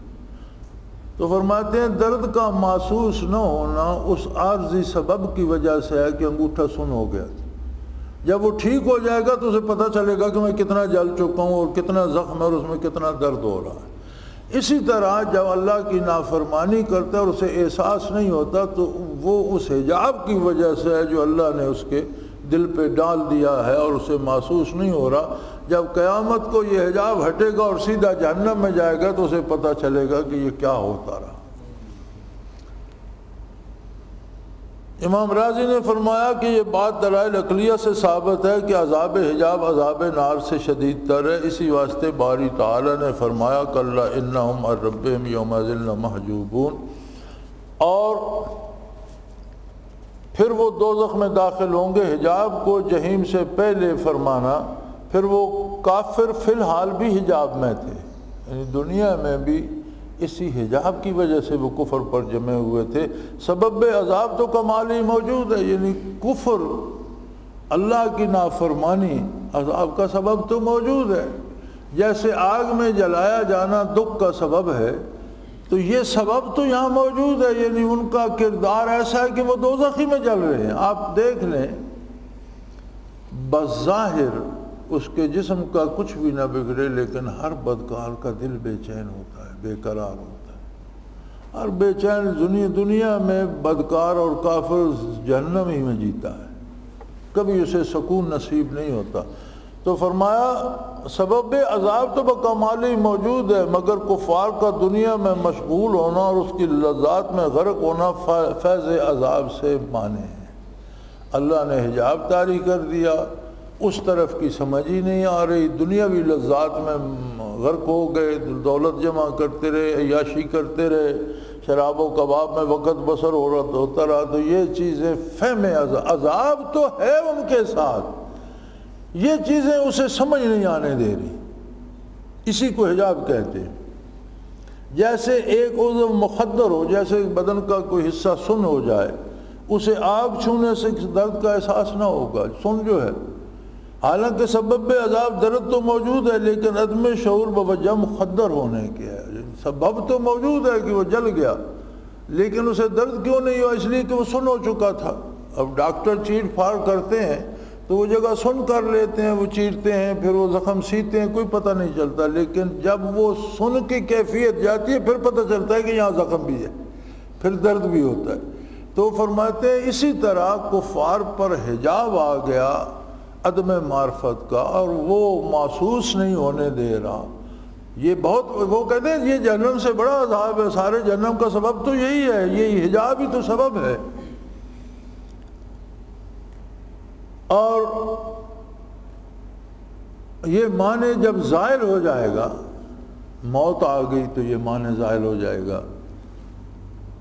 تو فرماتے ہیں درد کا محسوس نہ ہونا اس عارضی سبب کی وجہ سے ہے کہ انگوٹھا سن ہو گیا تھا. جب وہ ٹھیک ہو جائے گا تو اسے پتہ چلے گا کہ میں کتنا جل چکا ہوں اور کتنا زخم ہے اور اس میں کتنا درد ہو رہا ہے. اسی طرح جب اللہ کی نافرمانی کرتا ہے اور اسے احساس نہیں ہوتا تو وہ اس حجاب کی وجہ سے ہے جو اللہ نے اس کے دل پہ ڈال دیا ہے اور اسے محسوس نہیں ہو رہا. جب قیامت کو یہ حجاب ہٹے گا اور سیدھا جہنم میں جائے گا تو اسے پتہ چلے گا کہ یہ کیا ہوتا رہا. امام راضی نے فرمایا کہ یہ بات دلائل عقلیہ سے ثابت ہے کہ عذاب حجاب عذاب نار سے شدید تر ہے. اسی واسطے باری تعالی نے فرمایا کلا انہم عن ربہم یومئذ لمحجوبون. اور پھر وہ دوزخ میں داخل ہوں گے. حجاب کو جہنم سے پہلے فرمانا، پھر وہ کافر فی الحال بھی حجاب میں تھے، یعنی دنیا میں بھی اسی حجاب کی وجہ سے وہ کفر پر جمے ہوئے تھے. سبب عذاب تو کمالی موجود ہے، یعنی کفر، اللہ کی نافرمانی عذاب کا سبب تو موجود ہے. جیسے آگ میں جلایا جانا دکھ کا سبب ہے تو یہ سبب تو یہاں موجود ہے، یعنی ان کا کردار ایسا ہے کہ وہ دوزخی میں جل رہے ہیں. آپ دیکھ لیں بظاہر اس کے جسم کا کچھ بھی نہ بگڑے لیکن ہر بدکار کا دل بے چین ہوتا ہے، بے قرار ہوتا ہے. ہر بے چین دنیا میں بدکار اور کافر جہنم ہی میں جیتا ہے، کبھی اسے سکون نصیب نہیں ہوتا. تو فرمایا سبب عذاب تو بکمالی موجود ہے، مگر کفار کا دنیا میں مشغول ہونا اور اس کی لذات میں غرق ہونا فیض عذاب سے مانے ہیں. اللہ نے حجاب طاری کر دیا، اس طرف کی سمجھ ہی نہیں آ رہی، دنیاوی لذات میں غرق ہو گئے، دولت جمع کرتے رہے، عیاشی کرتے رہے، شراب و کباب میں وقت بسر ہوتا رہا. تو یہ چیزیں فہم عذاب تو ہے ان کے ساتھ، یہ چیزیں اسے سمجھ نہیں آنے دے رہی. اسی کو حجاب کہتے ہیں. جیسے ایک عضو مخدر ہو، جیسے بدن کا کوئی حصہ سن ہو جائے، اسے آگ چھونے سے درد کا احساس نہ ہوگا. سن جو ہے حالانکہ سبب عذاب درد تو موجود ہے لیکن عدم شعور بوجہ مخدر ہونے کے ہے. سبب تو موجود ہے کہ وہ جل گیا لیکن اسے درد کیوں نہیں ہوا؟ اس لیے کہ وہ سن ہو چکا تھا. اب ڈاکٹر چیٹ پھاڑ کرتے ہیں تو وہ جگہ سن کر لیتے ہیں، وہ چیرتے ہیں، پھر وہ زخم سیتے ہیں، کوئی پتہ نہیں چلتا. لیکن جب وہ سن کی کیفیت جاتی ہے پھر پتہ چلتا ہے کہ یہاں زخم بھی ہے، پھر درد بھی ہوتا ہے. تو فرماتے ہیں اسی طرح کفار پر حجاب آ گیا عدم معرفت کا اور وہ محسوس نہیں ہونے دے رہا. یہ بہت، وہ کہتے ہیں یہ جہنم سے بڑا عذاب ہے، سارے جہنم کا سبب تو یہی ہے، یہ حجاب ہی تو سبب ہے. اور یہ معنی جب زائل ہو جائے گا، موت آ گئی تو یہ معنی زائل ہو جائے گا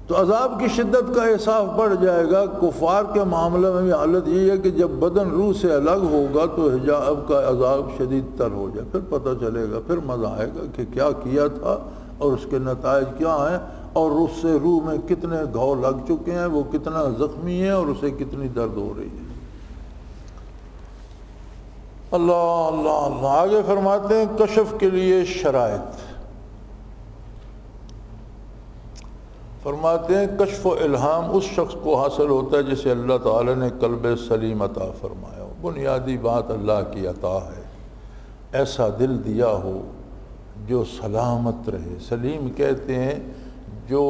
تو عذاب کی شدت کا احساس بڑھ جائے گا. کفار کے معاملے میں بھی حالت یہ ہے کہ جب بدن روح سے الگ ہوگا تو حجاب کا عذاب شدید تر ہو جائے، پھر پتہ چلے گا، پھر مزہ آئے گا کہ کیا کیا تھا اور اس کے نتائج کیا ہیں اور اس سے روح میں کتنے گھاؤ لگ چکے ہیں، وہ کتنا زخمی ہے اور اسے کتنی درد ہو رہی ہے. اللہ اللہ اللہ. آگے فرماتے ہیں کشف کے لیے شرائط. فرماتے ہیں کشف و الہام اس شخص کو حاصل ہوتا ہے جسے اللہ تعالی نے قلب سلیم عطا فرمایا ہو. بنیادی بات اللہ کی عطا ہے، ایسا دل دیا ہو جو سلامت رہے. سلیم کہتے ہیں جو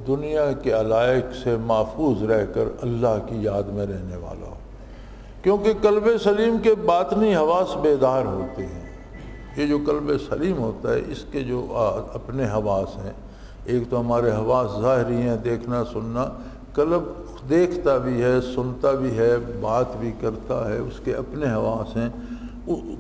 دنیا کے علائق سے محفوظ رہ کر اللہ کی یاد میں رہنے والا ہو. کیونکہ قلب سلیم کے باطنی حواس بیدار ہوتے ہیں. یہ جو قلب سلیم ہوتا ہے اس کے جو اپنے حواس ہیں، ایک تو ہمارے حواس ظاہری ہیں، دیکھنا سننا، قلب دیکھتا بھی ہے، سنتا بھی ہے، بات بھی کرتا ہے، اس کے اپنے حواس ہیں،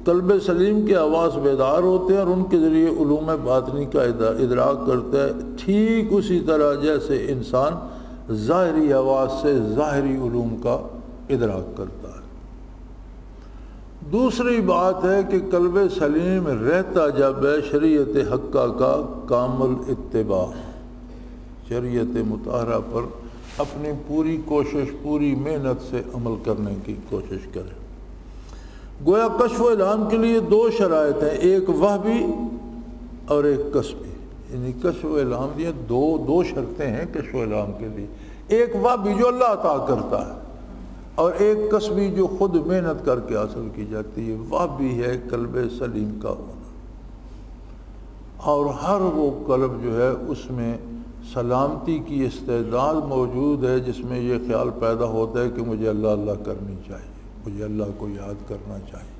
قلب سلیم کے حواس بیدار ہوتے ہیں اور ان کے ذریعے علوم باطنی کا ادراک کرتا ہے، ٹھیک اسی طرح جیسے انسان ظاہری حواس سے ظاہری علوم کا ادراک کرتا ہے۔ دوسری بات ہے کہ قلب سلیم رہتا جب ہے شریعت حقہ کا کامل اتباع، شریعت مطہرہ پر اپنی پوری کوشش، پوری محنت سے عمل کرنے کی کوشش کرے۔ گویا کشف و الہام کے لیے دو شرائط ہیں، ایک وحی اور ایک کسبی، یعنی کشف و الہام یہ دو شرطیں ہیں کشف و الہام کے لیے، ایک وحی جو اللہ عطا کرتا ہے اور ایک کسبی جو خود محنت کر کے حاصل کی جاتی ہے۔ وحی ہے قلب سلیم کا ہونا، اور ہر وہ قلب جو ہے اس میں سلامتی کی استعداد موجود ہے، جس میں یہ خیال پیدا ہوتا ہے کہ مجھے اللہ اللہ کرنی چاہیے، مجھے اللہ کو یاد کرنا چاہیے،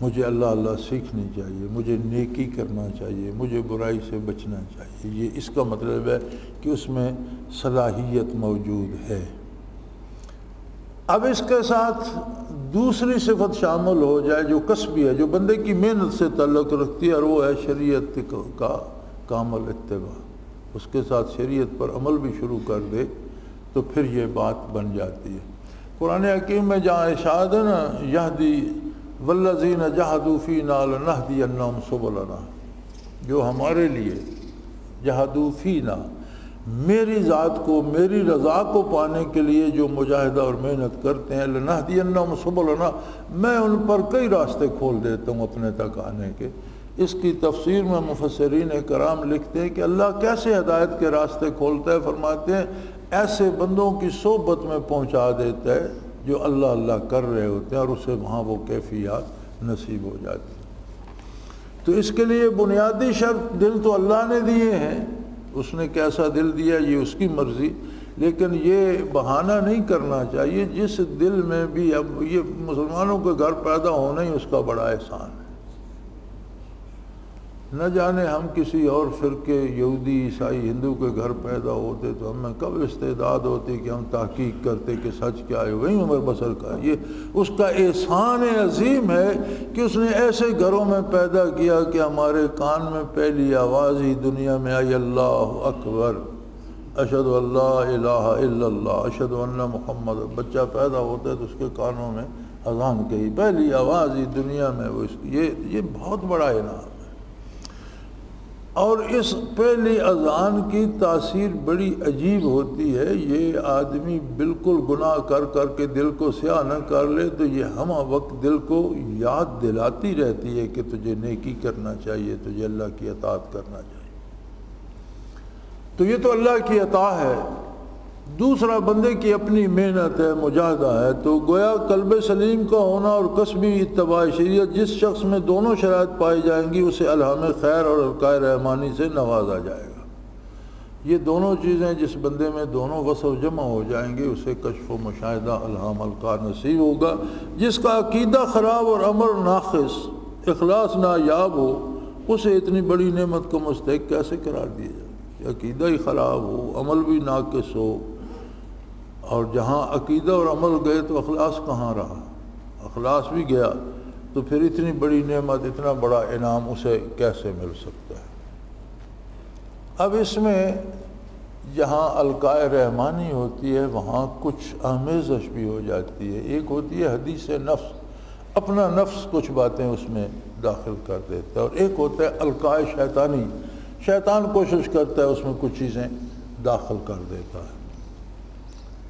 مجھے اللہ اللہ سیکھنی چاہیے، مجھے نیکی کرنا چاہیے، مجھے برائی سے بچنا چاہیے۔ یہ اس کا مطلب ہے کہ اس میں صلاحیت موجود ہے۔ اب اس کے ساتھ دوسری صفت شامل ہو جائے جو کسبی ہے، جو بندے کی محنت سے تعلق رکھتی ہے، اور وہ ہے شریعت کا کامل اتباع۔ اس کے ساتھ شریعت پر عمل بھی شروع کر دے تو پھر یہ بات بن جاتی ہے۔ قرآن حکیم میں جہاں ارشاد ہے نا، یہدی والذین جہدوا فینا لنہدینہم سبلنا، جو ہمارے لیے جہدوا فینا، میری ذات کو، میری رضا کو پانے کے لیے جو مجاہدہ اور محنت کرتے ہیں، لنہدینہم سبلنا، میں ان پر کئی راستے کھول دیتا ہوں اپنے تک آنے کے۔ اس کی تفسیر میں مفسرین کرام لکھتے ہیں کہ اللہ کیسے ہدایت کے راستے کھولتا ہے، فرماتے ہیں ایسے بندوں کی صحبت میں پہنچا دیتا ہے جو اللہ اللہ کر رہے ہوتے ہیں، اور اسے وہاں وہ کیفیات نصیب ہو جاتی ہیں۔ تو اس کے لیے بنیادی شرط دل تو اللہ نے دیے ہیں، اس نے کیسا دل دیا یہ اس کی مرضی، لیکن یہ بہانہ نہیں کرنا چاہیے۔ جس دل میں بھی، اب یہ مسلمانوں کے گھر پیدا ہونا ہی اس کا بڑا احسان ہے، نہ جانے ہم کسی اور فرقے، یہودی، عیسائی، ہندو کے گھر پیدا ہوتے تو ہمیں کب استعداد ہوتی کہ ہم تحقیق کرتے کہ سچ کیا ہے، وہیں عمر بسر کا۔ یہ اس کا احسان عظیم ہے کہ اس نے ایسے گھروں میں پیدا کیا کہ ہمارے کان میں پہلی آواز ہی دنیا میں آئی، اللہ اکبر، اشہد ان لا الہ الا اللہ، اشہد ان محمد۔ بچہ پیدا ہوتا ہے تو اس کے کانوں میں اذان کہی، پہلی آواز ہی دنیا میں وہ، یہ بہت بڑا انعام ہے۔ اور اس پہلی اذان کی تاثیر بڑی عجیب ہوتی ہے، یہ آدمی بالکل گناہ کر کر کے دل کو سیاہ نہ کر لے تو یہ ہمہ وقت دل کو یاد دلاتی رہتی ہے کہ تجھے نیکی کرنا چاہیے، تجھے اللہ کی اطاعت کرنا چاہیے۔ تو یہ تو اللہ کی عطا ہے۔ دوسرا بندے کی اپنی محنت ہے، مجاہدہ ہے۔ تو گویا قلب سلیم کا ہونا اور کسبی اتباع شریعت، جس شخص میں دونوں شرائط پائی جائیں گی اسے الہام خیر اور القائے رحمانی سے نوازا جائے گا۔ یہ دونوں چیزیں جس بندے میں دونوں وصف جمع ہو جائیں گے اسے کشف و مشاہدہ، الہام، القاء نصیب ہوگا۔ جس کا عقیدہ خراب اور عمل ناقص، اخلاص نایاب ہو، اسے اتنی بڑی نعمت کو مستحق کیسے قرار دیا جائے کہ عقیدہ ہی خراب ہو، عمل بھی ناقص ہو، اور جہاں عقیدہ اور عمل گئے تو اخلاص کہاں رہا؟ اخلاص بھی گیا تو پھر اتنی بڑی نعمت، اتنا بڑا انعام اسے کیسے مل سکتا ہے؟ اب اس میں جہاں القائے رحمانی ہوتی ہے وہاں کچھ آمیزش بھی ہو جاتی ہے۔ ایک ہوتی ہے حدیث نفس، اپنا نفس کچھ باتیں اس میں داخل کر دیتا ہے، اور ایک ہوتا ہے القائے شیطانی، شیطان کوشش کرتا ہے اس میں کچھ چیزیں داخل کر دیتا ہے۔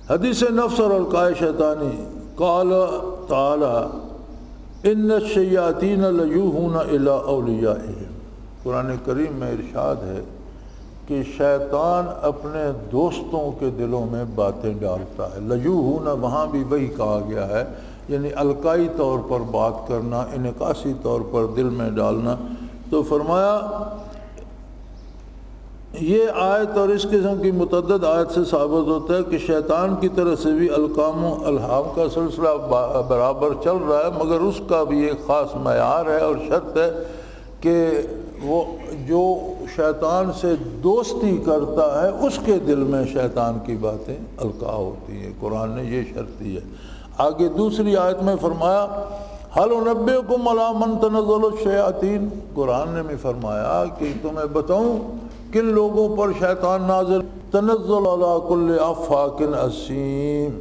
حدیث نفس اور القائے شیطانی، قال تعالی ان الشیاطین لیوحون الی اولیائہم، قرآن کریم میں ارشاد ہے کہ شیطان اپنے دوستوں کے دلوں میں باتیں ڈالتا ہے۔ لیوحون وہاں بھی وہی کہا گیا ہے، یعنی القائی طور پر بات کرنا، انعکاسی طور پر دل میں ڈالنا۔ تو فرمایا یہ آیت اور اس قسم کی متعدد آیت سے ثابت ہوتا ہے کہ شیطان کی طرف سے بھی القام و الہام کا سلسلہ برابر چل رہا ہے، مگر اس کا بھی ایک خاص معیار ہے اور شرط ہے کہ وہ جو شیطان سے دوستی کرتا ہے اس کے دل میں شیطان کی باتیں القاء ہوتی ہیں۔ قرآن نے یہ شرط دی ہے۔ آگے دوسری آیت میں فرمایا هل انبئکم علی من تنزل الشیاطین، قرآن نے بھی فرمایا کہ تمہیں بتاؤں کن لوگوں پر شیطان نازل، تنزل علی کل افاک اثیم،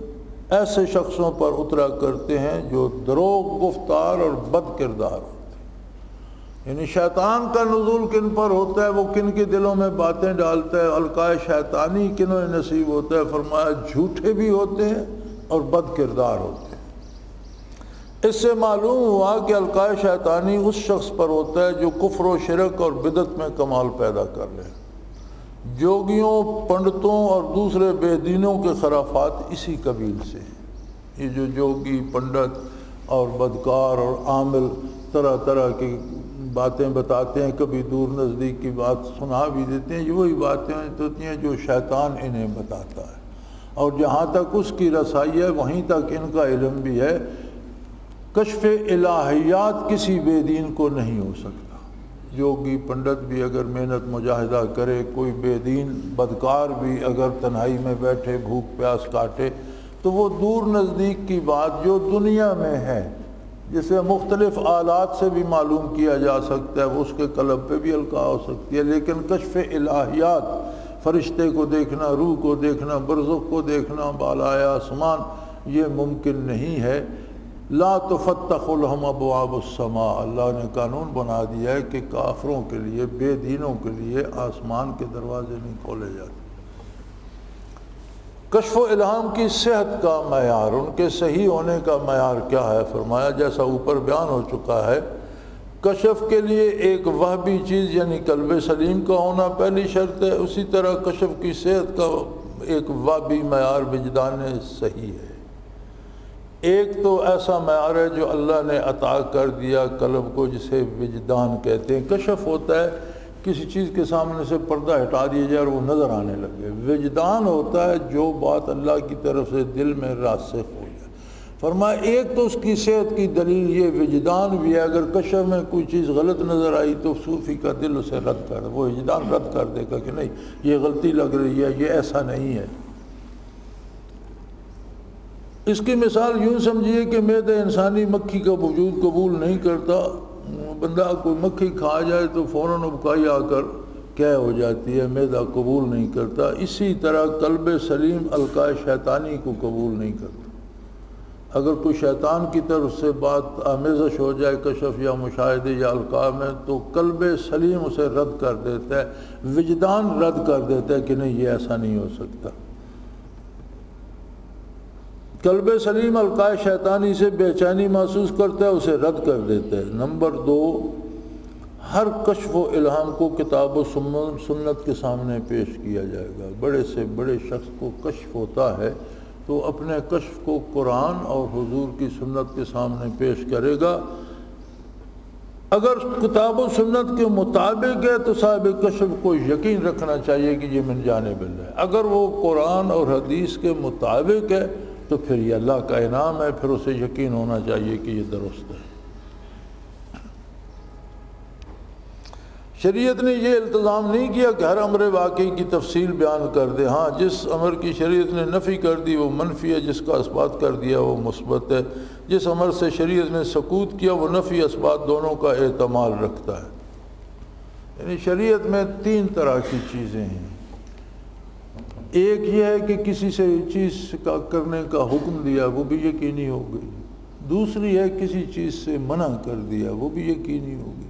ایسے شخصوں پر اترا کرتے ہیں جو دروغ گفتار اور بد کردار ہوتے ہیں۔ یعنی شیطان کا نزول کن پر ہوتا ہے، وہ کن کے دلوں میں باتیں ڈالتا ہے، القاء شیطانی کنوں نصیب ہوتا ہے، فرمایا جھوٹے بھی ہوتے ہیں اور بد کردار ہوتے ہیں۔ اس سے معلوم ہوا کہ القاء شیطانی اس شخص پر ہوتا ہے جو کفر و شرک اور بدعت میں کمال پیدا کر لے۔ جوگیوں، پنڈتوں اور دوسرے بے دینوں کے خرافات اسی قبیل سے ہیں۔ یہ جو جوگی، پنڈت اور بدکار اور عامل طرح طرح کی باتیں بتاتے ہیں، کبھی دور نزدیک کی بات سنا بھی دیتے ہیں، یہ وہی باتیں ہوتی ہیں جو شیطان انہیں بتاتا ہے، اور جہاں تک اس کی رسائی ہے وہیں تک ان کا علم بھی ہے۔ کشف الہیات کسی بے دین کو نہیں ہو سکتا۔ جوگی پنڈت بھی اگر محنت مجاہدہ کرے، کوئی بے دین بدکار بھی اگر تنہائی میں بیٹھے بھوک پیاس کاٹے، تو وہ دور نزدیک کی بات جو دنیا میں ہے، جسے مختلف آلات سے بھی معلوم کیا جا سکتا ہے، وہ اس کے قلب پہ بھی القاء ہو سکتی ہے، لیکن کشف الہیات، فرشتے کو دیکھنا، روح کو دیکھنا، برزخ کو دیکھنا، بالائے آسمان، یہ ممکن نہیں ہے۔ لا تفتح لهم ابواب السماء، اللہ نے قانون بنا دیا ہے کہ کافروں کے لیے، بے دینوں کے لیے آسمان کے دروازے نہیں کھولے جاتے۔ کشف و الہام کی صحت کا معیار، ان کے صحیح ہونے کا معیار کیا ہے؟ فرمایا جیسا اوپر بیان ہو چکا ہے، کشف کے لیے ایک وہبی چیز یعنی قلب سلیم کا ہونا پہلی شرط ہے، اسی طرح کشف کی صحت کا ایک وہبی معیار وجدان صحیح ہے۔ ایک تو ایسا معیار ہے جو اللہ نے عطا کر دیا قلب کو، جسے وجدان کہتے ہیں۔ کشف ہوتا ہے کسی چیز کے سامنے سے پردہ ہٹا دیا جائے اور وہ نظر آنے لگے۔ وجدان ہوتا ہے جو بات اللہ کی طرف سے دل میں راسخ ہو جائے۔ فرمایا ایک تو اس کی صحت کی دلیل یہ وجدان بھی ہے، اگر کشف میں کوئی چیز غلط نظر آئی تو صوفی کا دل اسے رد کر دے، وہ وجدان رد کر دے گا کہ نہیں یہ غلطی لگ رہی ہے، یہ ایسا نہیں ہے۔ اس کی مثال یوں سمجھیے کہ معدہ انسانی مکھی کا وجود قبول نہیں کرتا، بندہ کوئی مکھی کھا جائے تو فوراً ابکائی آ کر کیا ہو جاتی ہے، معدہ قبول نہیں کرتا۔ اسی طرح قلب سلیم القاء شیطانی کو قبول نہیں کرتا۔ اگر کوئی شیطان کی طرف سے بات آمیزش ہو جائے کشف یا مشاہدے یا القاء میں، تو قلب سلیم اسے رد کر دیتا ہے، وجدان رد کر دیتا ہے کہ نہیں یہ ایسا نہیں ہو سکتا۔ قلب سلیم القاء شیطانی سے بے چینی محسوس کرتا ہے، اسے رد کر دیتا ہے۔ نمبر 2، ہر کشف و الہام کو کتاب و سنت کے سامنے پیش کیا جائے گا۔ بڑے سے بڑے شخص کو کشف ہوتا ہے تو اپنے کشف کو قرآن اور حضور کی سنت کے سامنے پیش کرے گا۔ اگر کتاب و سنت کے مطابق ہے تو صاحب کشف کو یقین رکھنا چاہیے کہ یہ من جانب اللہ ہے۔ اگر وہ قرآن اور حدیث کے مطابق ہے تو پھر یہ اللہ کا انعام ہے، پھر اسے یقین ہونا چاہیے کہ یہ درست ہے۔ شریعت نے یہ التزام نہیں کیا کہ ہر امر واقعی کی تفصیل بیان کر دے۔ ہاں، جس امر کی شریعت نے نفی کر دی وہ منفی ہے، جس کا اثبات کر دیا وہ مثبت ہے۔ جس امر سے شریعت نے سکوت کیا وہ نفی اثبات دونوں کا احتمال رکھتا ہے۔ یعنی شریعت میں 3 طرح کی چیزیں ہیں۔ ایک یہ ہے کہ کسی سے چیز کا کرنے کا حکم دیا، وہ بھی یقینی ہو گئی۔ دوسری ہے کسی چیز سے منع کر دیا، وہ بھی یقینی ہو گئی۔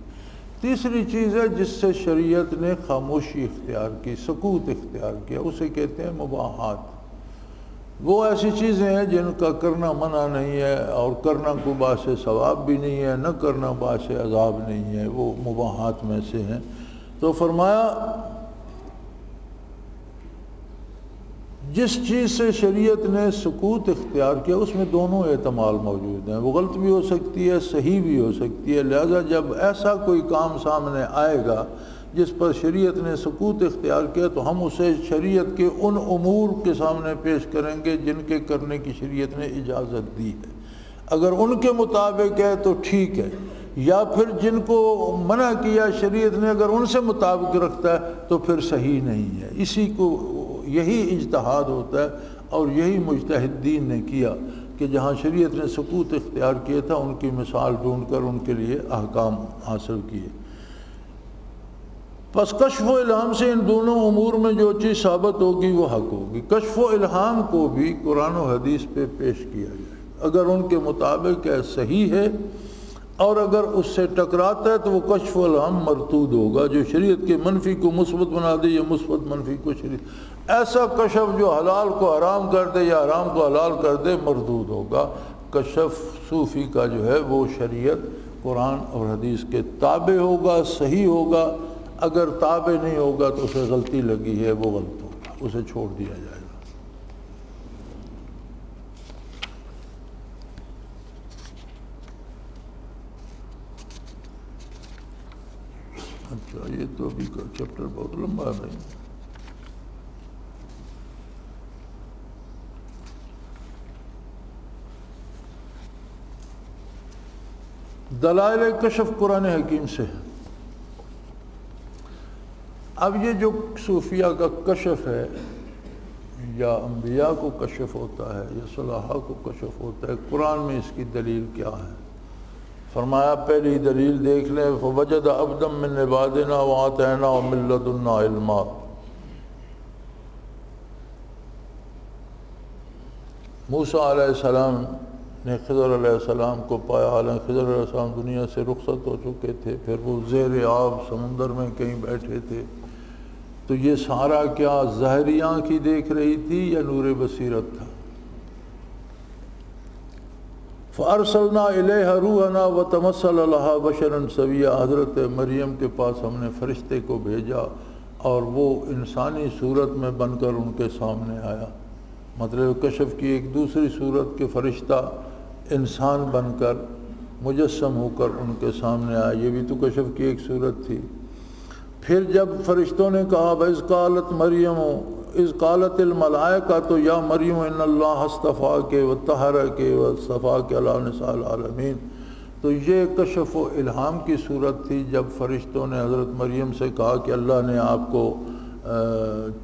تیسری چیز ہے جس سے شریعت نے خاموشی اختیار کی، سکوت اختیار کیا، اسے کہتے ہیں مباحات۔ وہ ایسی چیزیں ہیں جن کا کرنا منع نہیں ہے اور کرنا کو باعث ثواب بھی نہیں ہے، نہ کرنا باعث عذاب نہیں ہے، وہ مباحات میں سے ہیں۔ تو فرمایا جس چیز سے شریعت نے سکوت اختیار کیا اس میں دونوں احتمال موجود ہیں، وہ غلط بھی ہو سکتی ہے، صحیح بھی ہو سکتی ہے۔ لہذا جب ایسا کوئی کام سامنے آئے گا جس پر شریعت نے سکوت اختیار کیا تو ہم اسے شریعت کے ان امور کے سامنے پیش کریں گے جن کے کرنے کی شریعت نے اجازت دی ہے۔ اگر ان کے مطابق ہے تو ٹھیک ہے، یا پھر جن کو منع کیا شریعت نے اگر ان سے مطابق رکھتا ہے تو پھر صحیح نہیں ہے. اسی کو یہی اجتہاد ہوتا ہے اور یہی مجتہدین نے کیا کہ جہاں شریعت نے سکوت اختیار کیا تھا ان کی مثال ڈھونڈ کر ان کے لیے احکام حاصل کیے. پس کشف و الہام سے ان دونوں امور میں جو چیز ثابت ہوگی وہ حق ہوگی. کشف و الہام کو بھی قرآن و حدیث پہ پیش کیا جائے. اگر ان کے مطابق ہے صحیح ہے اور اگر اس سے ٹکراتا ہے تو وہ کشف و الہام مردود ہوگا. جو شریعت کے منفی کو مثبت بنا دے یا مثبت منفی کو شریعت، ایسا کشف جو حلال کو حرام کر دے یا حرام کو حلال کر دے مردود ہوگا. کشف صوفی کا جو ہے وہ شریعت قرآن اور حدیث کے تابع ہوگا، صحیح ہوگا. اگر تابع نہیں ہوگا تو اسے غلطی لگی ہے، وہ غلط ہوگا، اسے چھوڑ دیا جائے گا. اچھا، یہ تو ابھی کا چیپٹر بہت لمبا ہے بھائی. دلائل کشف قرآن حکیم سے. اب یہ جو صوفیہ کا کشف ہے یا انبیاء کو کشف ہوتا ہے یا صلحاء کو کشف ہوتا ہے، قرآن میں اس کی دلیل کیا ہے؟ فرمایا پہلی دلیل دیکھ لیں، فوجد عبدا من عبادنا وآتیناہ من لدنا علما. موسیٰ علیہ السلام نے خضر علیہ السلام کو پایا، حالانکہ خضر علیہ السلام دنیا سے رخصت ہو چکے تھے. پھر وہ زیر آب سمندر میں کہیں بیٹھے تھے. تو یہ سارا کیا ظاہری آنکھ ہی دیکھ رہی تھی یا نور بصیرت تھا؟ فَأَرْسَلْنَا إِلَيْهَا رُوحَنَا وَتَمَثَّلَ لَهَا بَشَرًا سَوِيًّا. حضرت مریم کے پاس ہم نے فرشتے کو بھیجا اور وہ انسانی صورت میں بن کر ان کے سامنے آیا. مطلب کشف کی ایک دوسری صورت کے فرشتہ انسان بن کر مجسم ہو کر ان کے سامنے آیا. یہ بھی تو کشف کی ایک صورت تھی. پھر جب فرشتوں نے کہا وَإِذْ قَالَتْ مَرْيَمُ اِذْ قَالَتِ الْمَلَائِكَةُ يَا مَرْيَمُ إِنَّ اللَّهَ اصْطَفَاكِ وَطَّهَّرَكِ وَاصْطَفَاكِ عَلَىٰ نِسَاءِ الْعَالَمِينَ. تو یہ کشف و الہام کی صورت تھی جب فرشتوں نے حضرت مریم سے کہا کہ اللہ نے آپ کو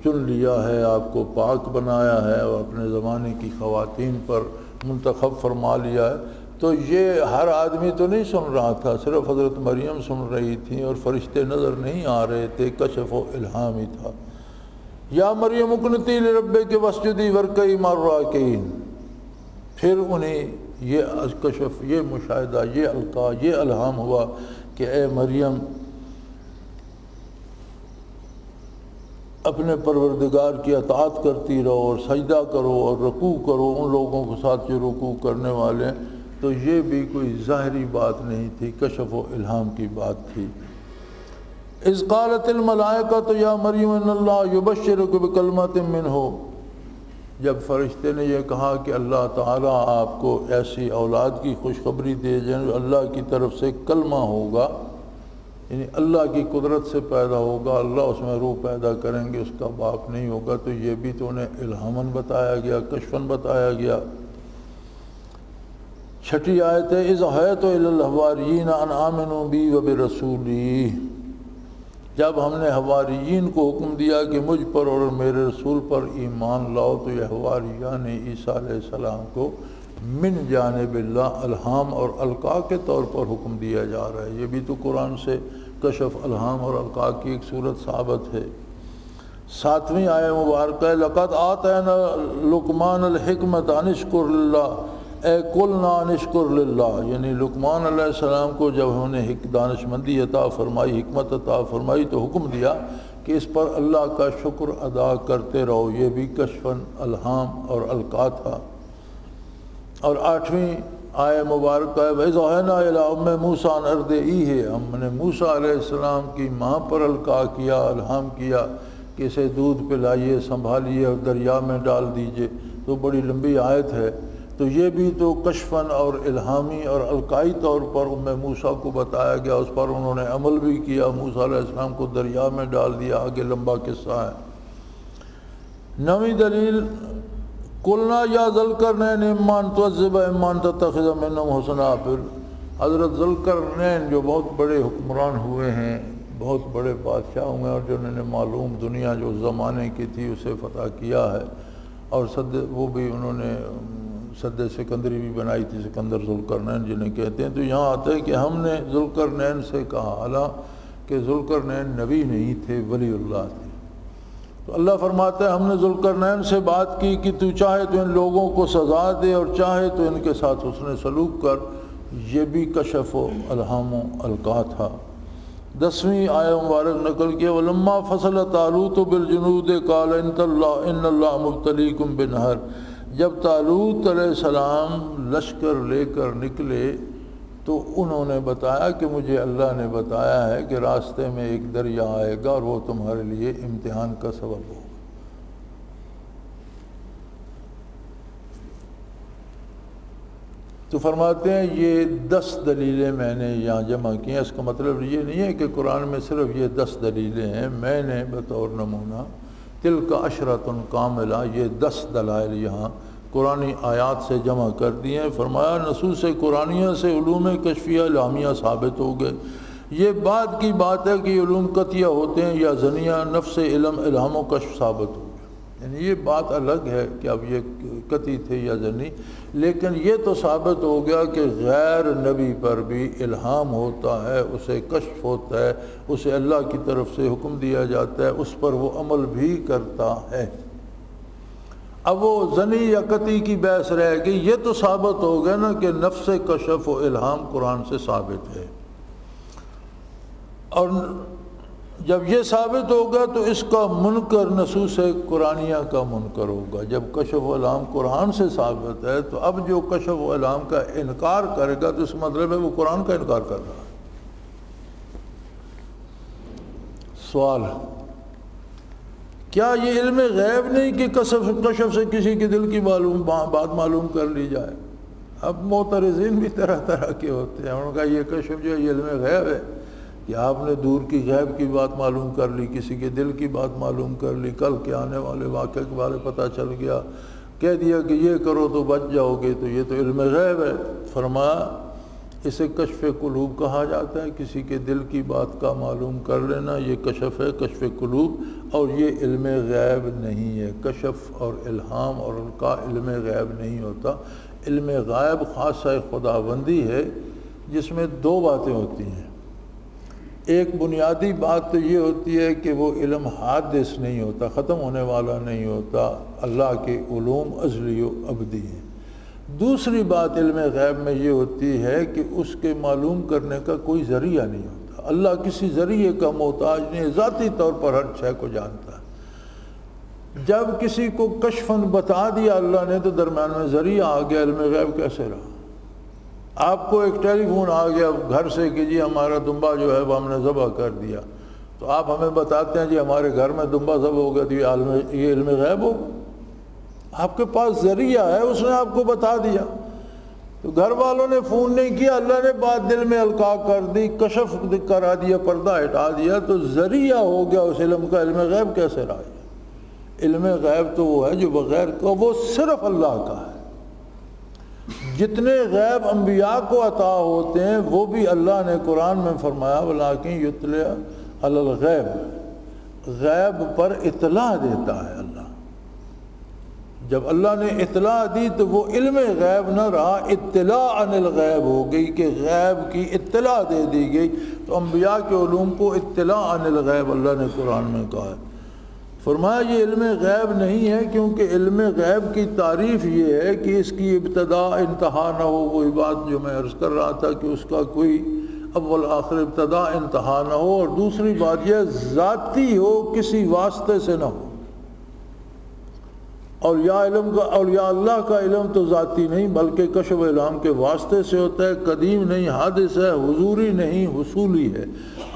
چن لیا ہے، آپ کو پاک بنایا ہے اور اپنے زمانے کی خواتین پر منتخب فرما لیا ہے. تو یہ ہر آدمی تو نہیں سن رہا تھا، صرف حضرت مریم سن رہی تھیں اور فرشتے نظر نہیں آ رہے تھے. کشف و الہام ہی تھا. یا مریم اقنتی لربک واسجدی وارکعی مع الراکعین. پھر انہیں یہ کشف، یہ مشاہدہ، یہ القاء، یہ الہام ہوا کہ اے مریم اپنے پروردگار کی اطاعت کرتی رہو اور سجدہ کرو اور رکوع کرو ان لوگوں کے ساتھ جو رکوع کرنے والے ہیں. تو یہ بھی کوئی ظاہری بات نہیں تھی، کشف و الہام کی بات تھی. اذ قالت الملائکۃ یا مریم ان اللہ یبشرک بکلمۃ منہ. جب فرشتے نے یہ کہا کہ اللہ تعالیٰ آپ کو ایسی اولاد کی خوشخبری دے جن اللہ کی طرف سے کلمہ ہوگا، یعنی اللہ کی قدرت سے پیدا ہوگا، اللہ اس میں روح پیدا کریں گے، اس کا باپ نہیں ہوگا. تو یہ بھی تو انہیں الہاماً بتایا گیا، کشفاً بتایا گیا. چھٹی آیت ہے اذ اوحیت الی الحواریین ان آمنوا بی وبرسولی. جب ہم نے حواریین کو حکم دیا کہ مجھ پر اور میرے رسول پر ایمان لاؤ، تو یہ حواریان عیسیٰ علیہ السلام کو من جانب اللہ الہام اور القاء کے طور پر حکم دیا جا رہا ہے. یہ بھی تو قرآن سے کشف، الہام اور القاء کی ایک صورت ثابت ہے. 7ویں آیہ مبارکہ لقد آتینا لقمان الحکمۃ ان اشکر للہ اے قلنا ان اشکر للہ. یعنی لقمان علیہ السلام کو جب ہم نے دانش مندی عطا فرمائی، حکمت عطا فرمائی، تو حکم دیا کہ اس پر اللہ کا شکر ادا کرتے رہو. یہ بھی کشفاً الہام اور القاء تھا. اور 8ویں آیہ مبارکہ ہے وَإِذْ أَوْحَيْنَا إِلَىٰ أُمِّ مُوسَىٰ أَنْ أَرْضِعِيهِ. ہم نے موسیٰ علیہ السلام کی ماں پر القاء کیا، الہام کیا کہ اسے دودھ پلائیے، سنبھالیے اور دریا میں ڈال دیجئے. تو بڑی لمبی آیت ہے. تو یہ بھی تو کشفاً اور الہامی اور القائی طور پر موسیٰ کو بتایا گیا، اس پر انہوں نے عمل بھی کیا. موسیٰ علیہ السلام کو دریا میں ڈال دیا. آگے لمبا قصہ ہے. 9ویں دلیل قلنا یا ذل کرنین اما ان تعذب اما ان تتخذ منہم حسنا. پھر حضرت ذوالقرنین جو بہت بڑے حکمران ہوئے ہیں، بہت بڑے بادشاہ ہوئے ہیں، اور جنہوں نے معلوم دنیا جو زمانے کی تھی اسے فتح کیا ہے، اور وہ بھی انہوں نے سد سکندری بھی بنائی تھی، سکندر ذوالقرنین جنہیں کہتے ہیں۔ تو یہاں آتا ہے کہ ہم نے ذوالقرنین سے کہا، حالانکہ ذوالقرنین نبی نہیں تھے، ولی اللہ تھے۔ تو اللہ فرماتا ہے ہم نے ذوالقرنین سے بات کی کہ تو چاہے تو ان لوگوں کو سزا دے اور چاہے تو ان کے ساتھ حسن سلوک کر۔ یہ بھی کشف و الہام و القاء تھا۔ 10ویں آیہ مبارک نقل کیا، وَلَمَّا فَصَلَ طَالُوتُ بِالْجُنُودِ قَالَ إِنَّ اللَّهَ مُبْتَلِيكُم بِنَهَرٍ۔ جب طالوت علیہ السلام لشکر لے کر نکلے تو انہوں نے بتایا کہ مجھے اللہ نے بتایا ہے کہ راستے میں ایک دریا آئے گا اور وہ تمہارے لیے امتحان کا سبب ہوگا۔ تو فرماتے ہیں یہ 10 دلیلیں میں نے یہاں جمع کی ہیں۔ اس کا مطلب یہ نہیں ہے کہ قرآن میں صرف یہ 10 دلیلیں ہیں، میں نے بطور نمونہ تلک عشرۃ کاملہ یہ 10 دلائل یہاں قرآنی آیات سے جمع کر دی ہیں۔ فرمایا نصوص قرآنیہ سے علوم کشفیہ الہامیہ ثابت ہو گئے۔ یہ بعد کی بات ہے کہ علوم قطعیہ ہوتے ہیں یا ظنیہ، نفس علم الہام و کشف ثابت ہو گیا، یعنی یہ بات الگ ہے کہ اب یہ قطعی تھے یا ظنی، لیکن یہ تو ثابت ہو گیا کہ غیر نبی پر بھی الہام ہوتا ہے، اسے کشف ہوتا ہے، اسے اللہ کی طرف سے حکم دیا جاتا ہے، اس پر وہ عمل بھی کرتا ہے۔ اب وہ ظنی یا قطعی کی بحث رہ گئی، یہ تو ثابت ہو گیا نا کہ نفس کشف و الہام قرآن سے ثابت ہے، اور جب یہ ثابت ہوگا تو اس کا منکر نصوص قرآنیہ کا منکر ہوگا۔ جب کشف و الہام قرآن سے ثابت ہے تو اب جو کشف و الہام کا انکار کرے گا تو اس مطلب ہے وہ قرآن کا انکار کر رہا ہے۔ سوال، کیا یہ علم غیب نہیں کہ کشف سے کسی کے دل کی بات معلوم کر لی جائے؟ اب معترضین بھی طرح طرح کے ہوتے ہیں، انہوں نے کہا یہ کشف جو ہے یہ علم غیب ہے کہ آپ نے دور کی غیب کی بات معلوم کر لی، کسی کے دل کی بات معلوم کر لی، کل کے آنے والے واقعے کے بارے پتہ چل گیا، کہہ دیا کہ یہ کرو تو بچ جاؤ گے، تو یہ تو علم غیب ہے۔ فرمایا اسے کشف قلوب کہا جاتا ہے، کسی کے دل کی بات کا معلوم کر لینا یہ کشف ہے، کشف قلوب، اور یہ علم غیب نہیں ہے۔ کشف اور الہام اور القاء علم غیب نہیں ہوتا۔ علم غیب خاصہ خداوندی ہے جس میں 2 باتیں ہوتی ہیں۔ ایک بنیادی بات تو یہ ہوتی ہے کہ وہ علم حادث نہیں ہوتا، ختم ہونے والا نہیں ہوتا، اللہ کے علوم ازلی و ابدی ہیں۔ دوسری بات علم غیب میں یہ ہوتی ہے کہ اس کے معلوم کرنے کا کوئی ذریعہ نہیں ہوتا، اللہ کسی ذریعے کا محتاج نہیں، ذاتی طور پر ہر شے کو جانتا ہے۔ جب کسی کو کشفاً بتا دیا اللہ نے تو درمیان میں ذریعہ آ گیا، علم غیب کیسے رہا؟ آپ کو ایک ٹیلی فون آ گیا گھر سے کہ جی ہمارا دمبا جو ہے وہ ہم نے ذبح کر دیا، تو آپ ہمیں بتاتے ہیں جی ہمارے گھر میں دمبا ذبح ہو گیا، تو یہ علم غیب ہو؟ آپ کے پاس ذریعہ ہے، اس نے آپ کو بتا دیا۔ تو گھر والوں نے فون نہیں کیا، اللہ نے بات دل میں القاء کر دی، کشف کرا دیا، پردہ ہٹا دیا، تو ذریعہ ہو گیا اس علم کا۔ علم غیب کیسے رہا؟ علم غیب تو وہ ہے جو بغیر کا، وہ صرف اللہ کا ہے۔ جتنے غیب انبیاء کو عطا ہوتے ہیں وہ بھی اللہ نے قرآن میں فرمایا وَلَٰكِن يُطْلِعُ عَلَى الْغَيْبِ، غیب پر اطلاع دیتا ہے اللہ۔ جب اللہ نے اطلاع دی تو وہ علم غیب نہ رہا، اطلاع عن الغیب ہو گئی کہ غیب کی اطلاع دے دی گئی۔ تو انبیاء کے علوم کو اطلاع عن الغیب اللہ نے قرآن میں کہا ہے۔ فرمایا یہ علم غیب نہیں ہے، کیونکہ علم غیب کی تعریف یہ ہے کہ اس کی ابتدا انتہا نہ ہو۔ وہی بات جو میں عرض کر رہا تھا کہ اس کا کوئی اول آخر ابتدا انتہا نہ ہو، اور دوسری بات یہ ذاتی ہو، کسی واسطے سے نہ ہو۔ اولیاء اللہ کا علم تو ذاتی نہیں بلکہ کشف الہام کے واسطے سے ہوتا ہے، قدیم نہیں، حادث ہے، حضوری نہیں، حصولی ہے۔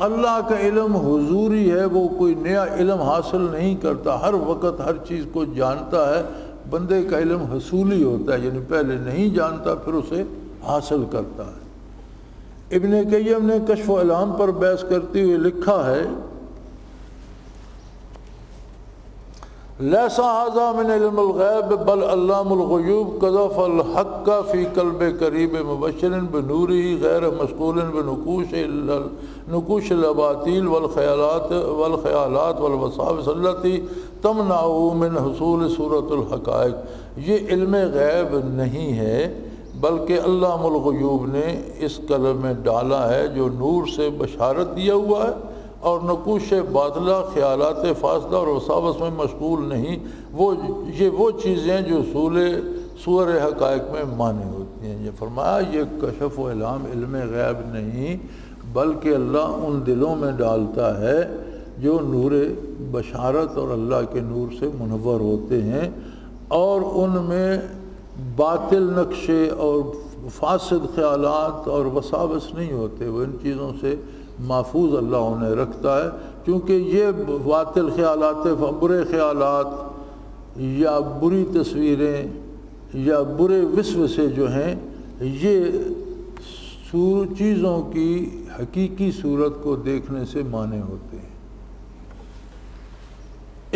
اللہ کا علم حضوری ہے، وہ کوئی نیا علم حاصل نہیں کرتا، ہر وقت ہر چیز کو جانتا ہے۔ بندے کا علم حصولی ہوتا ہے، یعنی پہلے نہیں جانتا پھر اسے حاصل کرتا ہے۔ ابن قیم نے کشف و الہام پر بحث کرتے ہوئے لکھا ہے لیسا ھذا من علم الغیب بل علام الغیوب قذف الحق فی قلب قریب مبشر بنورہ غیر مشغول بنقوش الاباطیل والخیالات والوساوس التی تمنع من حصول صورت الحقائق۔ یہ علم غیب نہیں ہے بلکہ علام الغیوب نے اس قلب میں ڈالا ہے جو نور سے بشارت دیا ہوا ہے، اور نقوش باطلہ خیالات فاصلہ اور وساوس میں مشغول نہیں، یہ وہ چیزیں جو صور حقائق میں مانے ہوتی ہیں۔ یہ فرمایا یہ کشف و الہام علم غیب نہیں بلکہ اللہ ان دلوں میں ڈالتا ہے جو نور بشارت اور اللہ کے نور سے منور ہوتے ہیں، اور ان میں باطل نقشے اور فاسد خیالات اور وساوس نہیں ہوتے، وہ ان چیزوں سے محفوظ اللہ انہیں رکھتا ہے، کیونکہ یہ باطل خیالات، برے خیالات یا بری تصویریں یا برے وسوسے جو ہیں یہ چیزوں کی حقیقی صورت کو دیکھنے سے مانع ہوتے ہیں۔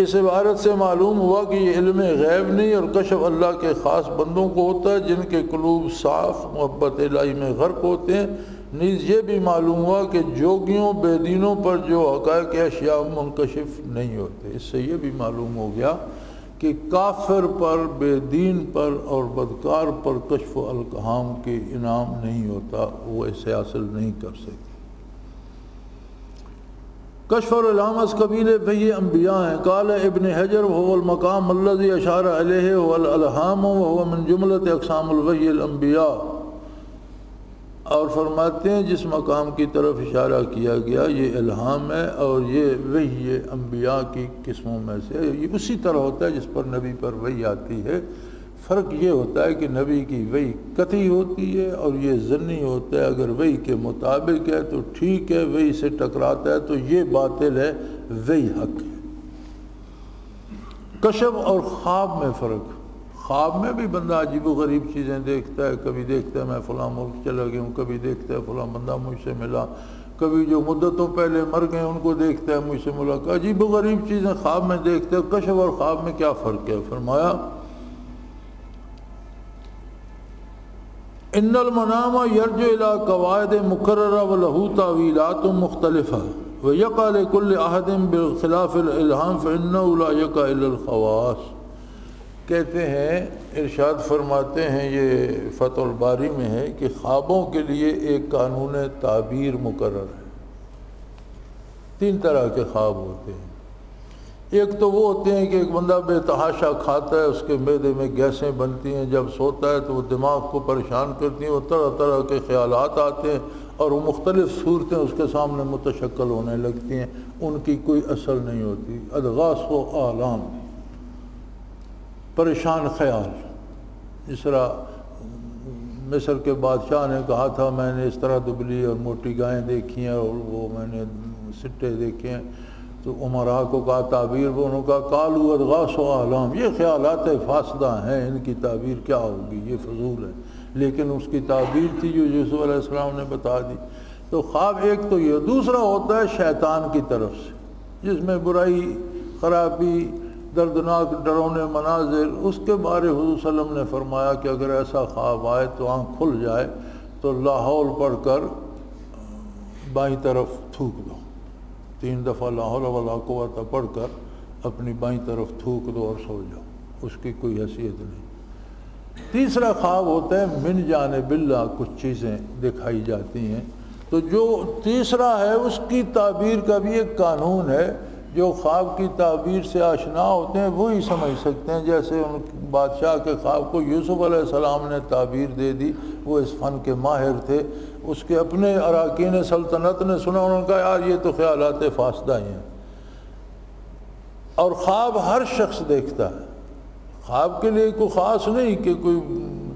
اس عبارت سے معلوم ہوا کہ یہ علم غیب نہیں اور کشف اللہ کے خاص بندوں کو ہوتا ہے جن کے قلوب صاف محبت الہی میں غرق ہوتے ہیں۔ نیز یہ بھی معلوم ہوا کہ جوگیوں بے دینوں پر جو حقائق اشیاء منکشف نہیں ہوتے۔ اس سے یہ بھی معلوم ہو گیا کہ کافر پر، بے دین پر اور بدکار پر کشف و الہام کے انعام نہیں ہوتا، وہ اسے حاصل نہیں کر سکتے۔ کشف اور الہام از قبیل وحی انبیاء ہیں۔ قال ابن حجر وهو المقام الذي اشار الیہ هو الالہام وهو من جملۃ اقسام الوحی الانبیاء، اور فرماتے ہیں جس مقام کی طرف اشارہ کیا گیا یہ الہام ہے اور یہ وحی انبیاء کی قسموں میں سے، یہ اسی طرح ہوتا ہے جس پر نبی پر وحی آتی ہے۔ فرق یہ ہوتا ہے کہ نبی کی وحی قطعی ہوتی ہے اور یہ ظنی ہوتا ہے، اگر وحی کے مطابق ہے تو ٹھیک ہے، وحی سے ٹکراتا ہے تو یہ باطل ہے، وحی حق ہے۔ کشف اور خواب میں فرق۔ خواب میں بھی بندہ عجیب و غریب چیزیں دیکھتا ہے، کبھی دیکھتا ہے میں فلاں ملک چلا گیا ہوں، کبھی دیکھتا ہے فلاں بندہ مجھ سے ملا، کبھی جو مدتوں پہلے مر گئے ان کو دیکھتا ہے مجھ سے ملاقات، عجیب و غریب چیزیں خواب میں دیکھتا ہے۔ کشف اور خواب میں کیا فرق ہے؟ فرمایا ان المنام یرجع الی قواعد مقررہ وله تاویلات مختلفہ ویقع لکل احد بخلاف الالہام فانه لا یقع الا الخواص۔ کہتے ہیں، ارشاد فرماتے ہیں، یہ فتح الباری میں ہے کہ خوابوں کے لیے ایک قانون تعبیر مقرر ہے۔ تین طرح کے خواب ہوتے ہیں۔ ایک تو وہ ہوتے ہیں کہ ایک بندہ بے تحاشا کھاتا ہے، اس کے معدے میں گیسیں بنتی ہیں، جب سوتا ہے تو وہ دماغ کو پریشان کرتی ہیں، وہ طرح طرح کے خیالات آتے ہیں اور وہ مختلف صورتیں اس کے سامنے متشکل ہونے لگتی ہیں، ان کی کوئی اصل نہیں ہوتی۔ ادغاث و احلام، پریشان خیال۔ اس طرح مصر کے بادشاہ نے کہا تھا میں نے اس طرح دبلی اور موٹی گائیں دیکھی ہیں اور وہ میں نے سٹے دیکھے ہیں، تو عمراء کو کہا تعبیر، وہ انہوں نے کہا قالوا ادغاث و احلام، یہ خیالات فاسدہ ہیں، ان کی تعبیر کیا ہوگی، یہ فضول ہے۔ لیکن اس کی تعبیر تھی جو یوسف علیہ السلام نے بتا دی۔ تو خواب ایک تو یہ، دوسرا ہوتا ہے شیطان کی طرف سے، جس میں برائی، خرابی، دردناک ڈرونے مناظر، اس کے بارے حضور صلی اللہ علیہ وسلم نے فرمایا کہ اگر ایسا خواب آئے تو آنکھ کھل جائے تو لا حول پڑھ کر بائیں طرف تھوک دو، 3 دفعہ لا حول ولا قوت پڑھ کر اپنی بائیں طرف تھوک دو اور سو جاؤ، اس کی کوئی حیثیت نہیں۔ تیسرا خواب ہوتا ہے من جانب اللہ، کچھ چیزیں دکھائی جاتی ہیں، تو جو تیسرا ہے اس کی تعبیر کا بھی ایک قانون ہے۔ جو خواب کی تعبیر سے آشنا ہوتے ہیں وہی سمجھ سکتے ہیں، جیسے ان بادشاہ کے خواب کو یوسف علیہ السلام نے تعبیر دے دی، وہ اس فن کے ماہر تھے، اس کے اپنے اراکین سلطنت نے سنا، انہوں نے کہا یار یہ تو خیالات فاسدہ ہی ہیں۔ اور خواب ہر شخص دیکھتا ہے، خواب کے لیے کوئی خاص نہیں کہ کوئی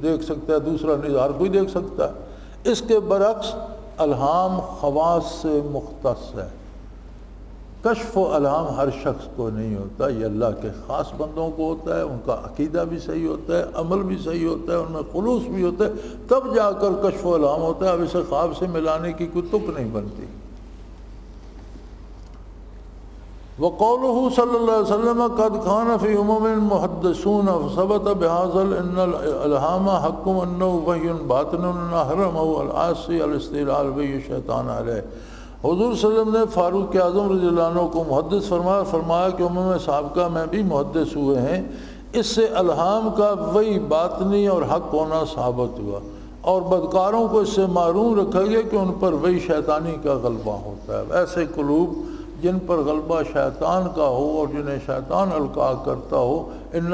دیکھ سکتا ہے دوسرا نہیں، ہر کوئی دیکھ سکتا ہے۔ اس کے برعکس الہام خواص سے مختص ہے، کشف و الہام ہر شخص کو نہیں ہوتا، یہ اللہ کے خاص بندوں کو ہوتا ہے، ان کا عقیدہ بھی صحیح ہوتا ہے، عمل بھی صحیح ہوتا ہے، ان میں خلوص بھی ہوتا ہے، تب جا کر کشف و الہام ہوتا ہے۔ اب اسے خواب سے ملانے کی کوئی تک نہیں بنتی۔ وقوله صلی اللہ علیہ وسلم قد كان في محدثون ثبت بهذا ان الالهام حق انه وحي باطن حرمه العاصي الاستدلال به الشیطان علیہ۔ حضور صلی اللہ علیہ وسلم نے فاروق اعظم رضی اللہ عنہ کو محدث فرمایا کہ امم سابقہ میں بھی محدث ہوئے ہیں، اس سے الہام کا وہی باطنی اور حق ہونا ثابت ہوا، اور بدکاروں کو اس سے معروم رکھا گیا کہ ان پر وہی شیطانی کا غلبہ ہوتا ہے۔ ایسے قلوب جن پر غلبہ شیطان کا ہو اور جنہیں شیطان القاء کرتا ہو، ان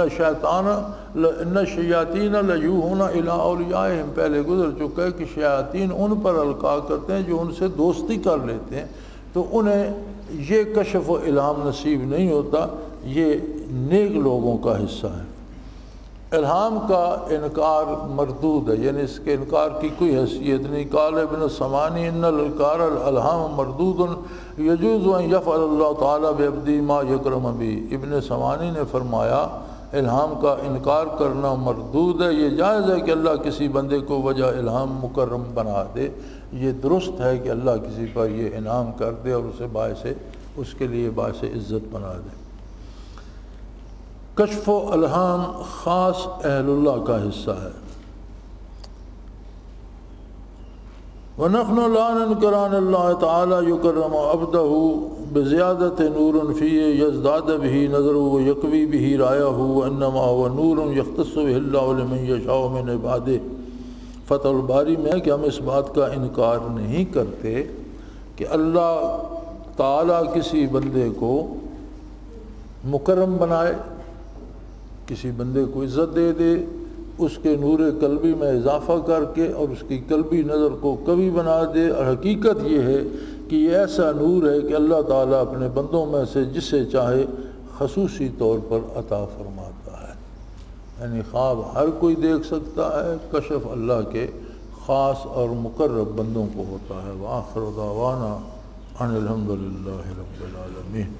الشیاطین لیوحون الی اولیائہم، پہلے گزر چکا ہے کہ شیاطین ان پر القاء کرتے ہیں جو ان سے دوستی کر لیتے ہیں، تو انہیں یہ کشف و الہام نصیب نہیں ہوتا، یہ نیک لوگوں کا حصہ ہے۔ الہام کا انکار مردود ہے، یعنی اس کے انکار کی کوئی حیثیت نہیں۔ قال ابن السمانی ان الانکار الالہام مردود یجوز ان یفعل اللہ تعالی بعبدہ ما یکرم بھی۔ ابن سمانی نے فرمایا الہام کا انکار کرنا مردود ہے، یہ جائز ہے کہ اللہ کسی بندے کو وجہ الہام مکرم بنا دے، یہ درست ہے کہ اللہ کسی پر یہ انعام کر دے اور اسے اس کے لیے باعث عزت بنا دے۔ کشف و الہام خاص اہل اللہ کا حصہ ہے۔ وَنَحْنُ لَا نُنْكِرُ أَنَّ اللَّهَ تَعَالَى يُكَرِّمُ عَبْدَهُ بِزِيَادَةِ نُورٍ فِيهِ يَزْدَادُ بِهِ نَظَرُهُ وَيَقْوِي بِهِ رَأْيُهُ وَإِنَّمَا هُوَ نُورٌ يَخْتَصُّ بِهِ اللَّهُ لِمَن يَشَاءُ مِنْ عِبَادِهِ۔ فتح الباری میں کہ ہم اس بات کا انکار نہیں کرتے کہ اللہ تعالیٰ کسی بندے کو مکرم بنائے، کسی بندے کو عزت دے دے، اس کے نور قلبی میں اضافہ کر کے اور اس کی قلبی نظر کو قوی بنا دے۔ اور حقیقت یہ ہے کہ یہ ایسا نور ہے کہ اللہ تعالیٰ اپنے بندوں میں سے جسے چاہے خصوصی طور پر عطا فرماتا ہے، یعنی خواب ہر کوئی دیکھ سکتا ہے، کشف اللہ کے خاص اور مقرب بندوں کو ہوتا ہے۔ وآخر دعوانا ان الحمد للہ رب العالمین۔